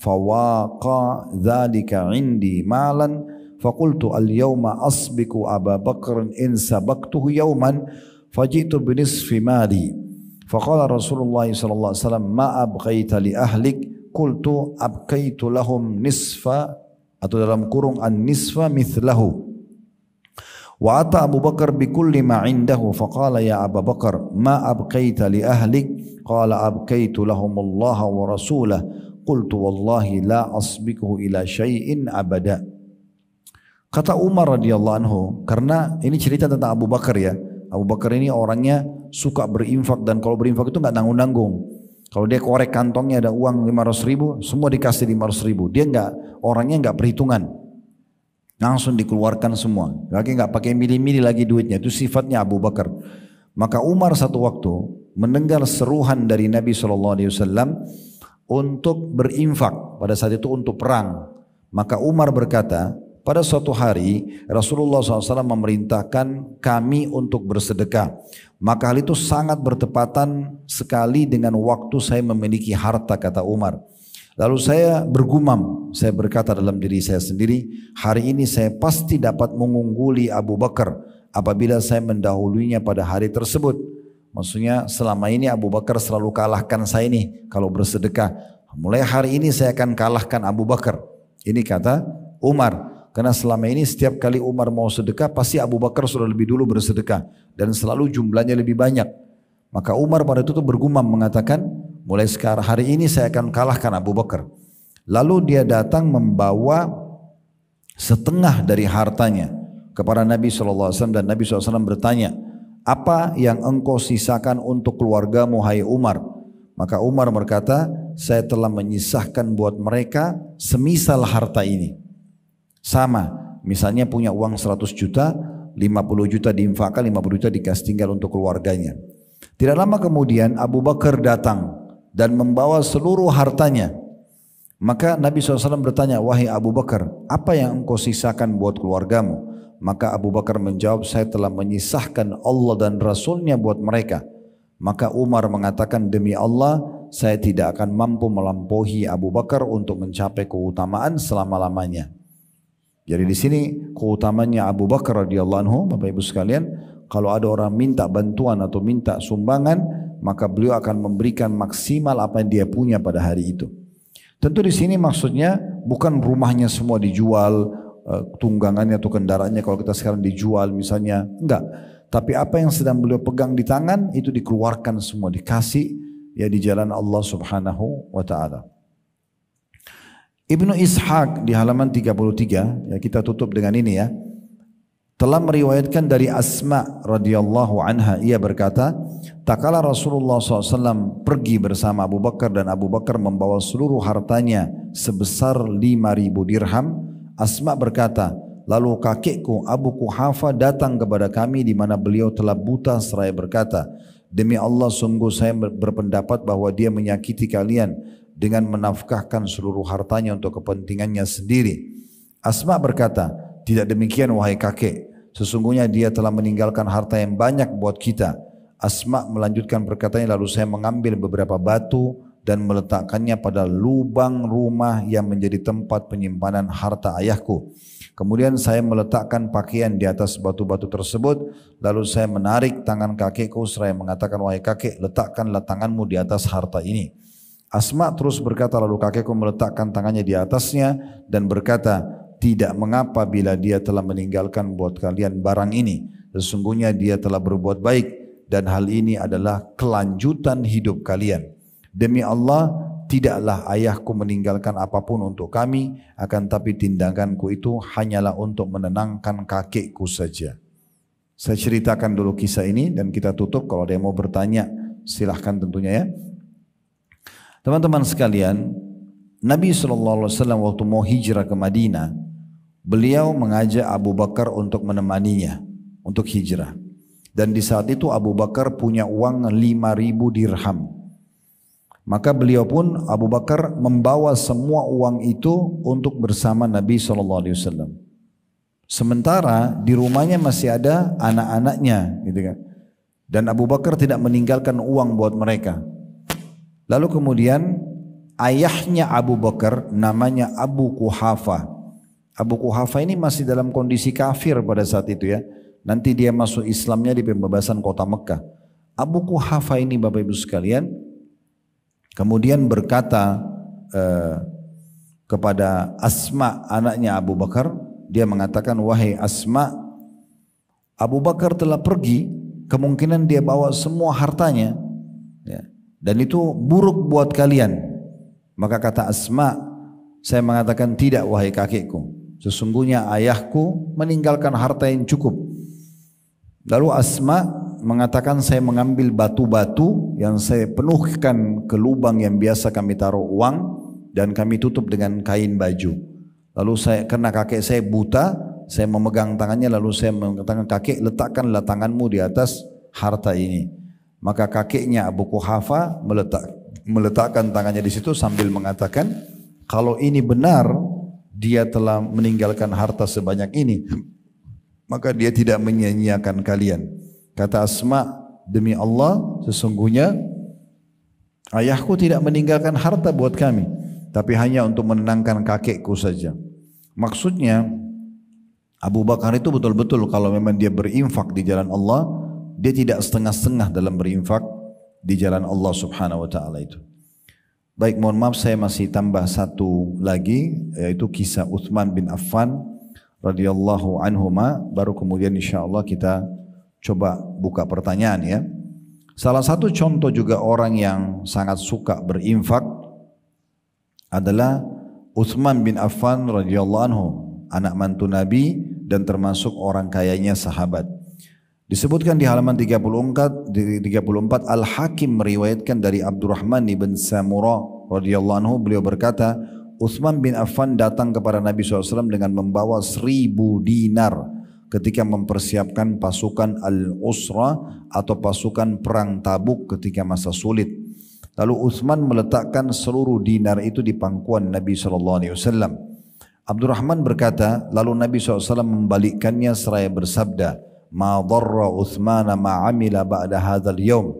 Speaker 1: fawaqa dzalika indi malan faqultu al-yawma asbiqu Abu Bakr in sabaqtuhu yawman faji'tu bi nisfi mali faqala Rasulullah sallallahu alaihi wasallam ma abqaita li ahlik qultu abqaitu lahum nisfa atau dalam kurung an-nisfa mithlahu. Wa ata Abu Bakar bi kulli ma indahu faqala ya Abu Bakar ma abqaita li ahlik qala abqaitu lahum Allah wa rasulah qultu wallahi la asbiquhu ila syai'in abada. Kata Umar radhiyallahu anhu, karena ini cerita tentang Abu Bakar ya. Abu Bakar ini orangnya suka berinfak dan kalau berinfak itu enggak nanggung-nanggung. Kalau dia korek kantongnya ada uang 500 ribu, semua dikasih 500 ribu. Dia orangnya enggak perhitungan. Langsung dikeluarkan semua. Lagi enggak pakai milih-milih lagi duitnya. Itu sifatnya Abu Bakar. Maka Umar satu waktu mendengar seruhan dari Nabi SAW untuk berinfak. Pada saat itu untuk perang. Maka Umar berkata, pada suatu hari Rasulullah SAW memerintahkan kami untuk bersedekah. Maka hal itu sangat bertepatan sekali dengan waktu saya memiliki harta, kata Umar. Lalu saya bergumam, saya berkata dalam diri saya sendiri, hari ini saya pasti dapat mengungguli Abu Bakar apabila saya mendahulunya pada hari tersebut. Maksudnya selama ini Abu Bakar selalu kalahkan saya ini kalau bersedekah. Mulai hari ini saya akan kalahkan Abu Bakar. Ini kata Umar. Karena selama ini setiap kali Umar mau sedekah pasti Abu Bakar sudah lebih dulu bersedekah. Dan selalu jumlahnya lebih banyak. Maka Umar pada itu bergumam mengatakan, mulai sekarang hari ini saya akan kalahkan Abu Bakar. Lalu dia datang membawa setengah dari hartanya kepada Nabi SAW dan Nabi SAW bertanya, apa yang engkau sisakan untuk keluargamu hai Umar? Maka Umar berkata, saya telah menyisahkan buat mereka semisal harta ini. Sama, misalnya punya uang 100 juta, 50 juta diinfakkan, 50 juta dikasih tinggal untuk keluarganya. Tidak lama kemudian Abu Bakar datang dan membawa seluruh hartanya. Maka Nabi SAW bertanya, wahai Abu Bakar, apa yang engkau sisakan buat keluargamu? Maka Abu Bakar menjawab, saya telah menyisahkan Allah dan Rasulnya buat mereka. Maka Umar mengatakan, demi Allah, saya tidak akan mampu melampaui Abu Bakar untuk mencapai keutamaan selama-lamanya. Jadi di sini keutamanya Abu Bakar radhiyallahu anhu, Bapak Ibu sekalian, kalau ada orang minta bantuan atau minta sumbangan, maka beliau akan memberikan maksimal apa yang dia punya pada hari itu. Tentu di sini maksudnya bukan rumahnya semua dijual, tunggangannya atau kendaraannya kalau kita sekarang dijual misalnya, enggak. Tapi apa yang sedang beliau pegang di tangan itu dikeluarkan semua, dikasih ya di jalan Allah Subhanahu wa taala. Ibnu Ishaq di halaman 33, ya kita tutup dengan ini ya, telah meriwayatkan dari Asma radhiyallahu anha, ia berkata, tak kala Rasulullah SAW pergi bersama Abu Bakar dan Abu Bakar membawa seluruh hartanya sebesar 5.000 dirham. Asma berkata, lalu kakekku Abu Quhafa datang kepada kami di mana beliau telah buta seraya berkata, demi Allah sungguh saya berpendapat bahwa dia menyakiti kalian dengan menafkahkan seluruh hartanya untuk kepentingannya sendiri. Asma berkata, tidak demikian wahai kakek, sesungguhnya dia telah meninggalkan harta yang banyak buat kita. Asma melanjutkan perkataannya, lalu saya mengambil beberapa batu dan meletakkannya pada lubang rumah yang menjadi tempat penyimpanan harta ayahku. Kemudian saya meletakkan pakaian di atas batu-batu tersebut, lalu saya menarik tangan kakekku seraya mengatakan, wahai kakek, letakkanlah tanganmu di atas harta ini. Asma terus berkata, lalu kakekku meletakkan tangannya di atasnya dan berkata, tidak mengapa bila dia telah meninggalkan buat kalian barang ini. Sesungguhnya dia telah berbuat baik dan hal ini adalah kelanjutan hidup kalian. Demi Allah, tidaklah ayahku meninggalkan apapun untuk kami, akan tapi tindakanku itu hanyalah untuk menenangkan kakekku saja. Saya ceritakan dulu kisah ini dan kita tutup. Kalau ada yang mau bertanya, silahkan tentunya ya. Teman-teman sekalian, Nabi SAW waktu mau hijrah ke Madinah, beliau mengajak Abu Bakar untuk menemaninya, untuk hijrah. Dan di saat itu Abu Bakar punya uang 5.000 dirham. Maka beliau pun, Abu Bakar, membawa semua uang itu untuk bersama Nabi SAW. Sementara di rumahnya masih ada anak-anaknya, gitu kan. Dan Abu Bakar tidak meninggalkan uang buat mereka. Lalu kemudian ayahnya Abu Bakar namanya Abu Quhafa. Abu Quhafa ini masih dalam kondisi kafir pada saat itu ya. Nanti dia masuk Islamnya di pembebasan kota Mekah. Abu Quhafa ini Bapak Ibu sekalian kemudian berkata kepada Asma anaknya Abu Bakar, dia mengatakan, wahai Asma, Abu Bakar telah pergi, kemungkinan dia bawa semua hartanya ya, dan itu buruk buat kalian. Maka kata Asma, saya mengatakan, tidak wahai kakekku, sesungguhnya ayahku meninggalkan harta yang cukup. Lalu Asma mengatakan, saya mengambil batu-batu yang saya penuhkan ke lubang yang biasa kami taruh uang dan kami tutup dengan kain baju. Lalu saya, karena kakek saya buta, saya memegang tangannya lalu saya mengatakan, kakek letakkanlah tanganmu di atas harta ini. Maka kakeknya Abu Quhafa meletakkan tangannya di situ sambil mengatakan, kalau ini benar dia telah meninggalkan harta sebanyak ini, maka dia tidak menyia-nyiakan kalian. Kata Asma, demi Allah sesungguhnya ayahku tidak meninggalkan harta buat kami, tapi hanya untuk menenangkan kakekku saja. Maksudnya Abu Bakar itu betul-betul kalau memang dia berinfak di jalan Allah, dia tidak setengah-setengah dalam berinfak di jalan Allah subhanahu wa ta'ala itu. Baik, mohon maaf saya masih tambah satu lagi, yaitu kisah Uthman bin Affan radhiyallahu anhuma, baru kemudian insyaAllah kita coba buka pertanyaan ya. Salah satu contoh juga orang yang sangat suka berinfak adalah Uthman bin Affan radhiyallahu anhu, anak mantu Nabi dan termasuk orang kayanya sahabat. Disebutkan di halaman 34 Al-Hakim meriwayatkan dari Abdurrahman bin Samurah radhiyallahu anhu, beliau berkata, Uthman bin Affan datang kepada Nabi SAW dengan membawa 1.000 dinar ketika mempersiapkan pasukan Al-Usra atau pasukan perang Tabuk ketika masa sulit. Lalu Uthman meletakkan seluruh dinar itu di pangkuan Nabi SAW. Abdurrahman berkata, lalu Nabi SAW membalikkannya seraya bersabda, ma dharra Uthman ma amila ba'da hadzal yaum.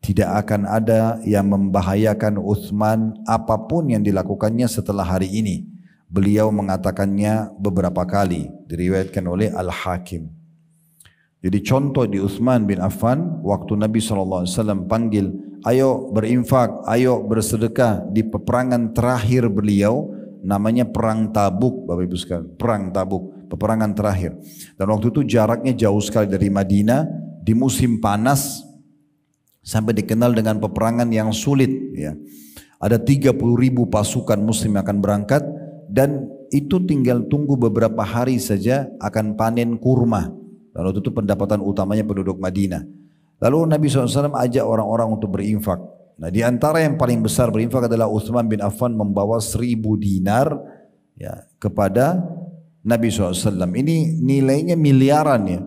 Speaker 1: Tidak akan ada yang membahayakan Uthman apapun yang dilakukannya setelah hari ini. Beliau mengatakannya beberapa kali, diriwayatkan oleh Al-Hakim. Jadi contoh di Uthman bin Affan, waktu Nabi SAW panggil, ayo berinfak, ayo bersedekah, di peperangan terakhir beliau, namanya Perang Tabuk, Bapak Ibu sekalian, Perang Tabuk, peperangan terakhir. Dan waktu itu jaraknya jauh sekali dari Madinah, di musim panas, sampai dikenal dengan peperangan yang sulit. Ya. Ada 30.000 pasukan muslim yang akan berangkat, dan itu tinggal tunggu beberapa hari saja akan panen kurma. Lalu itu pendapatan utamanya penduduk Madinah. Lalu Nabi SAW ajak orang-orang untuk berinfak. Nah, di antara yang paling besar berinfak adalah Uthman bin Affan membawa 1.000 dinar ya, kepada Nabi SAW. Ini nilainya miliaran ya.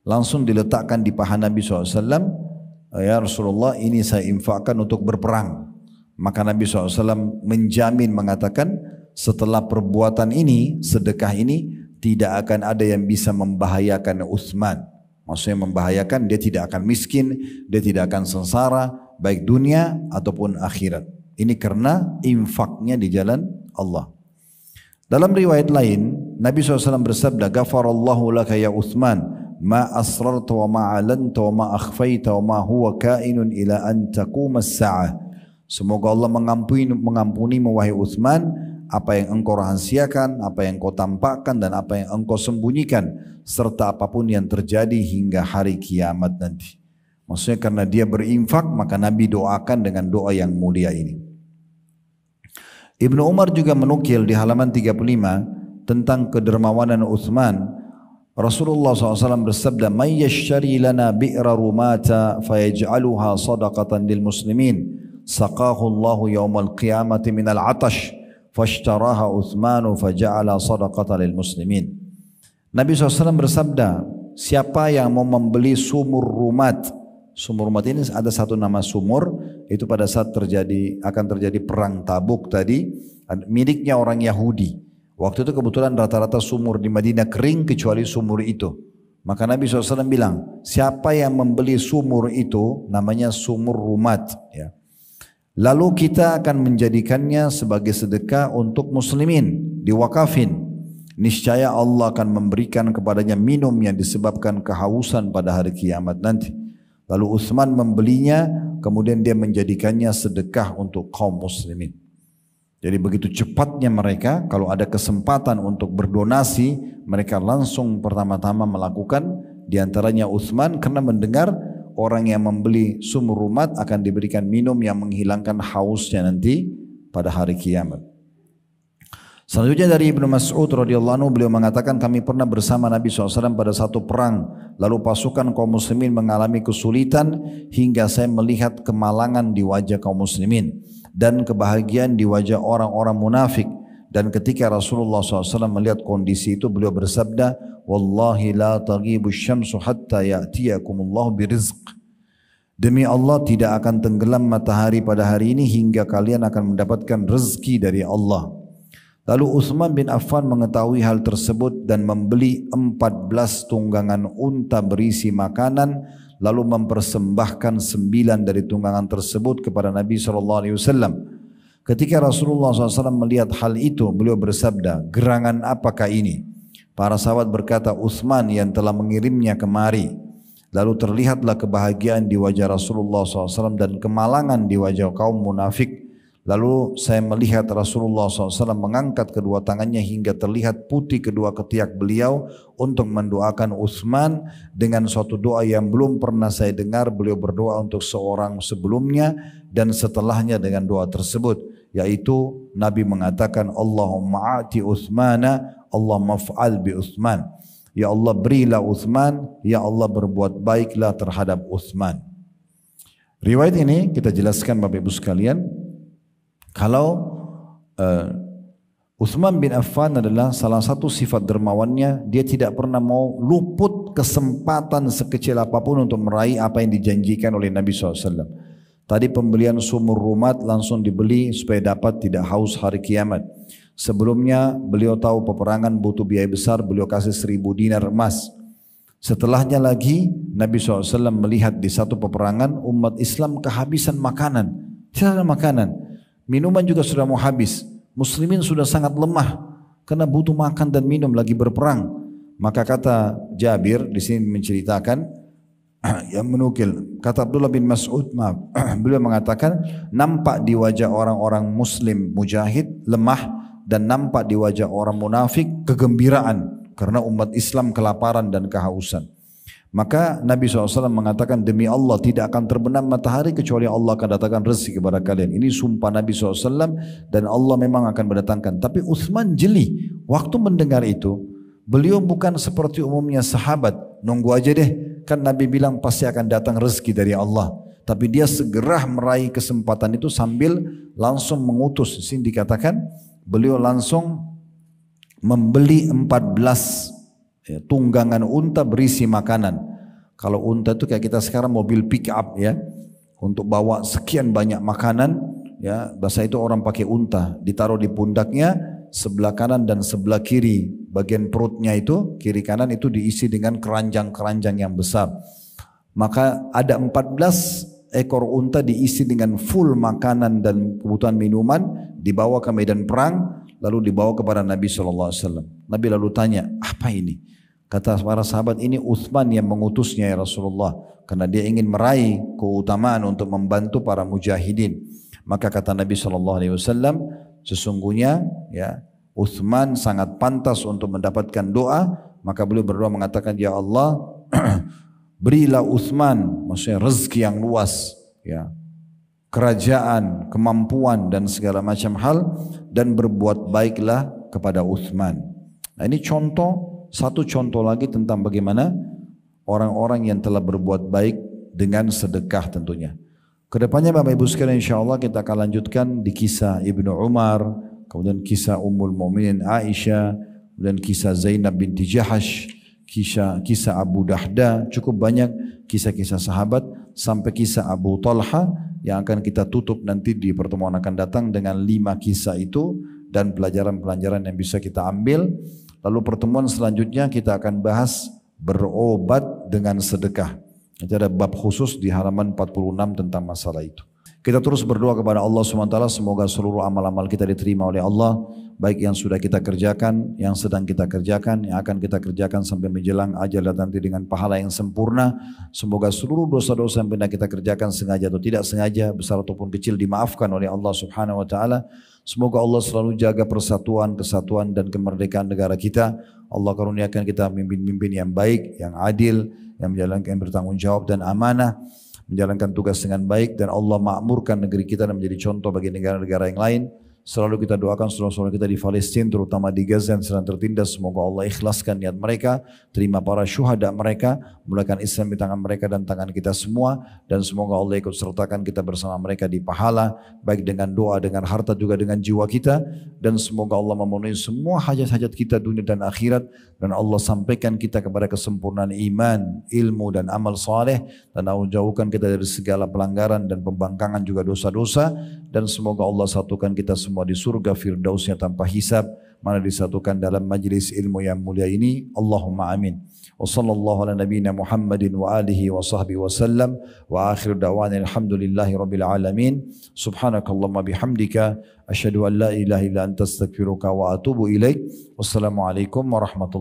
Speaker 1: Langsung diletakkan di paha Nabi SAW. Ya Rasulullah, ini saya infakkan untuk berperang. Maka Nabi SAW menjamin mengatakan, setelah perbuatan ini, sedekah ini, tidak akan ada yang bisa membahayakan Uthman. Maksudnya membahayakan, dia tidak akan miskin, dia tidak akan sengsara, baik dunia ataupun akhirat. Ini karena infaknya di jalan Allah. Dalam riwayat lain, Nabi SAW bersabda, Ghafarallahu laka ya Uthman, ma asrarta wa ma alanta wa ma akhfaita wa ma huwa kainun ila an taquma as-sa'ah. Semoga Allah mengampuni wahai Uthman, apa yang engkau rahasiakan, apa yang engkau tampakkan, dan apa yang engkau sembunyikan, serta apapun yang terjadi hingga hari kiamat nanti. Maksudnya karena dia berinfak, maka Nabi doakan dengan doa yang mulia ini. Ibnu Umar juga menukil di halaman 35 tentang kedermawanan Uthman. Rasulullah SAW bersabda, "May yashtari lana bi'ra rumata fayaj'aluha sadaqatan lil muslimin, saqahu Allahu yawmal qiyamati minal 'atash." Fashtaraha Uthmanu faja'ala sadaqatan lil muslimin. Nabi SAW bersabda, siapa yang mau membeli sumur rumat. Sumur rumat ini ada satu nama sumur, itu pada saat akan terjadi perang Tabuk tadi, miliknya orang Yahudi. Waktu itu kebetulan rata-rata sumur di Madinah kering kecuali sumur itu. Maka Nabi SAW bilang, siapa yang membeli sumur itu namanya sumur rumat. Ya. Lalu kita akan menjadikannya sebagai sedekah untuk muslimin, diwakafin. Niscaya Allah akan memberikan kepadanya minum yang disebabkan kehausan pada hari kiamat nanti. Lalu Utsman membelinya, kemudian dia menjadikannya sedekah untuk kaum muslimin. Jadi begitu cepatnya mereka, kalau ada kesempatan untuk berdonasi, mereka langsung pertama-tama melakukan, diantaranya Utsman karena mendengar orang yang membeli sumur rumat akan diberikan minum yang menghilangkan hausnya nanti pada hari kiamat. Selanjutnya dari Ibnu Mas'ud radhiyallahu anhu, beliau mengatakan kami pernah bersama Nabi SAW pada satu perang, lalu pasukan kaum muslimin mengalami kesulitan hingga saya melihat kemalangan di wajah kaum muslimin dan kebahagiaan di wajah orang-orang munafik. Dan ketika Rasulullah SAW melihat kondisi itu, beliau bersabda, Wallahi la taghibu syamsu hatta ya'tiyakumullahu birizq. Demi Allah tidak akan tenggelam matahari pada hari ini hingga kalian akan mendapatkan rezeki dari Allah. Lalu Utsman bin Affan mengetahui hal tersebut dan membeli 14 tunggangan unta berisi makanan, lalu mempersembahkan 9 dari tunggangan tersebut kepada Nabi SAW. Ketika Rasulullah SAW melihat hal itu, beliau bersabda, gerangan apakah ini? Para sahabat berkata, Utsman yang telah mengirimnya kemari. Lalu terlihatlah kebahagiaan di wajah Rasulullah SAW dan kemalangan di wajah kaum munafik. Lalu saya melihat Rasulullah SAW mengangkat kedua tangannya hingga terlihat putih kedua ketiak beliau untuk mendoakan Utsman dengan suatu doa yang belum pernah saya dengar beliau berdoa untuk seorang sebelumnya dan setelahnya dengan doa tersebut, yaitu Nabi mengatakan Allahumma a'ti Utsmana, Allah maf'al bi Utsman. Ya Allah berilah Utsman, ya Allah berbuat baiklah terhadap Utsman. Riwayat ini kita jelaskan Bapak Ibu sekalian. Kalau Utsman bin Affan adalah salah satu sifat dermawannya, dia tidak pernah mau luput kesempatan sekecil apapun untuk meraih apa yang dijanjikan oleh Nabi SAW. Tadi pembelian sumur rumat langsung dibeli supaya dapat tidak haus hari kiamat. Sebelumnya beliau tahu peperangan butuh biaya besar, beliau kasih 1000 dinar emas. Setelahnya lagi Nabi SAW melihat di satu peperangan umat Islam kehabisan makanan, tidak ada makanan. Minuman juga sudah mau habis. Muslimin sudah sangat lemah karena butuh makan dan minum lagi berperang. Maka kata Jabir di sini menceritakan yang menukil, kata Abdullah bin Mas'ud, beliau mengatakan nampak di wajah orang-orang muslim mujahid lemah dan nampak di wajah orang munafik kegembiraan karena umat Islam kelaparan dan kehausan. Maka Nabi SAW mengatakan demi Allah tidak akan terbenam matahari kecuali Allah akan datangkan rezeki kepada kalian. Ini sumpah Nabi SAW dan Allah memang akan mendatangkan. Tapi Utsman jeli. Waktu mendengar itu, beliau bukan seperti umumnya sahabat. Nunggu aja deh. Kan Nabi bilang pasti akan datang rezeki dari Allah. Tapi dia segera meraih kesempatan itu sambil langsung mengutus. Di sini dikatakan beliau langsung membeli 14 tunggangan unta berisi makanan. Kalau unta itu kayak kita sekarang mobil pick up ya, untuk bawa sekian banyak makanan ya, bahasa itu orang pakai unta, ditaruh di pundaknya sebelah kanan dan sebelah kiri, bagian perutnya itu kiri kanan itu diisi dengan keranjang-keranjang yang besar. Maka ada 14 ekor unta diisi dengan full makanan dan kebutuhan minuman, dibawa ke medan perang, lalu dibawa kepada Nabi SAW. Nabi lalu tanya, apa ini? Kata para sahabat, ini Utsman yang mengutusnya ya Rasulullah, karena dia ingin meraih keutamaan untuk membantu para mujahidin. Maka kata Nabi SAW, sesungguhnya ya Utsman sangat pantas untuk mendapatkan doa. Maka beliau berdoa mengatakan, ya Allah berilah Utsman, maksudnya rezeki yang luas ya, kerajaan, kemampuan dan segala macam hal, dan berbuat baiklah kepada Utsman. Nah ini satu contoh lagi tentang bagaimana orang-orang yang telah berbuat baik dengan sedekah tentunya. Kedepannya Bapak Ibu sekalian insyaAllah kita akan lanjutkan di kisah Ibnu Umar, kemudian kisah Ummul Mukminin Aisyah, dan kisah Zainab binti Jahash kisah Abu Dahda, cukup banyak kisah-kisah sahabat sampai kisah Abu Talha yang akan kita tutup nanti di pertemuan akan datang dengan 5 kisah itu dan pelajaran-pelajaran yang bisa kita ambil. Lalu pertemuan selanjutnya kita akan bahas berobat dengan sedekah. Itu ada bab khusus di halaman 46 tentang masalah itu. Kita terus berdoa kepada Allah SWT, semoga seluruh amal-amal kita diterima oleh Allah, baik yang sudah kita kerjakan, yang sedang kita kerjakan, yang akan kita kerjakan sampai menjelang ajal dan nanti dengan pahala yang sempurna. Semoga seluruh dosa-dosa yang pernah kita kerjakan sengaja atau tidak sengaja, besar ataupun kecil, dimaafkan oleh Allah Subhanahu wa taala. Semoga Allah selalu jaga persatuan, kesatuan dan kemerdekaan negara kita. Allah karuniakan kita pemimpin-pemimpin yang baik, yang adil, yang menjalankan, yang bertanggung jawab dan amanah, menjalankan tugas dengan baik, dan Allah makmurkan negeri kita dan menjadi contoh bagi negara-negara yang lain. Selalu kita doakan saudara-saudara kita di Palestina, terutama di Gaza yang sedang tertindas. Semoga Allah ikhlaskan niat mereka, terima para syuhada mereka, mulakan Islam di tangan mereka dan tangan kita semua. Dan semoga Allah ikut sertakan kita bersama mereka di pahala, baik dengan doa, dengan harta, juga dengan jiwa kita. Dan semoga Allah memenuhi semua hajat-hajat kita dunia dan akhirat. Dan Allah sampaikan kita kepada kesempurnaan iman, ilmu dan amal saleh. Dan Allah jauhkan kita dari segala pelanggaran dan pembangkangan juga dosa-dosa. Dan semoga Allah satukan kita semua di surga firdausnya tanpa hisab, mana disatukan dalam majlis ilmu yang mulia ini. Allahumma amin. Wa sallallahu ala nabiyyina Muhammadin wa alihi wa sahbihi wa sallam. Wa akhir da'wana alhamdulillahi rabbil alamin. Subhanakallahumma bihamdika asyhadu an la ilaha illa anta astaghfiruka wa atubu ilaik. Wassalamualaikum warahmatullahi wabarakatuh.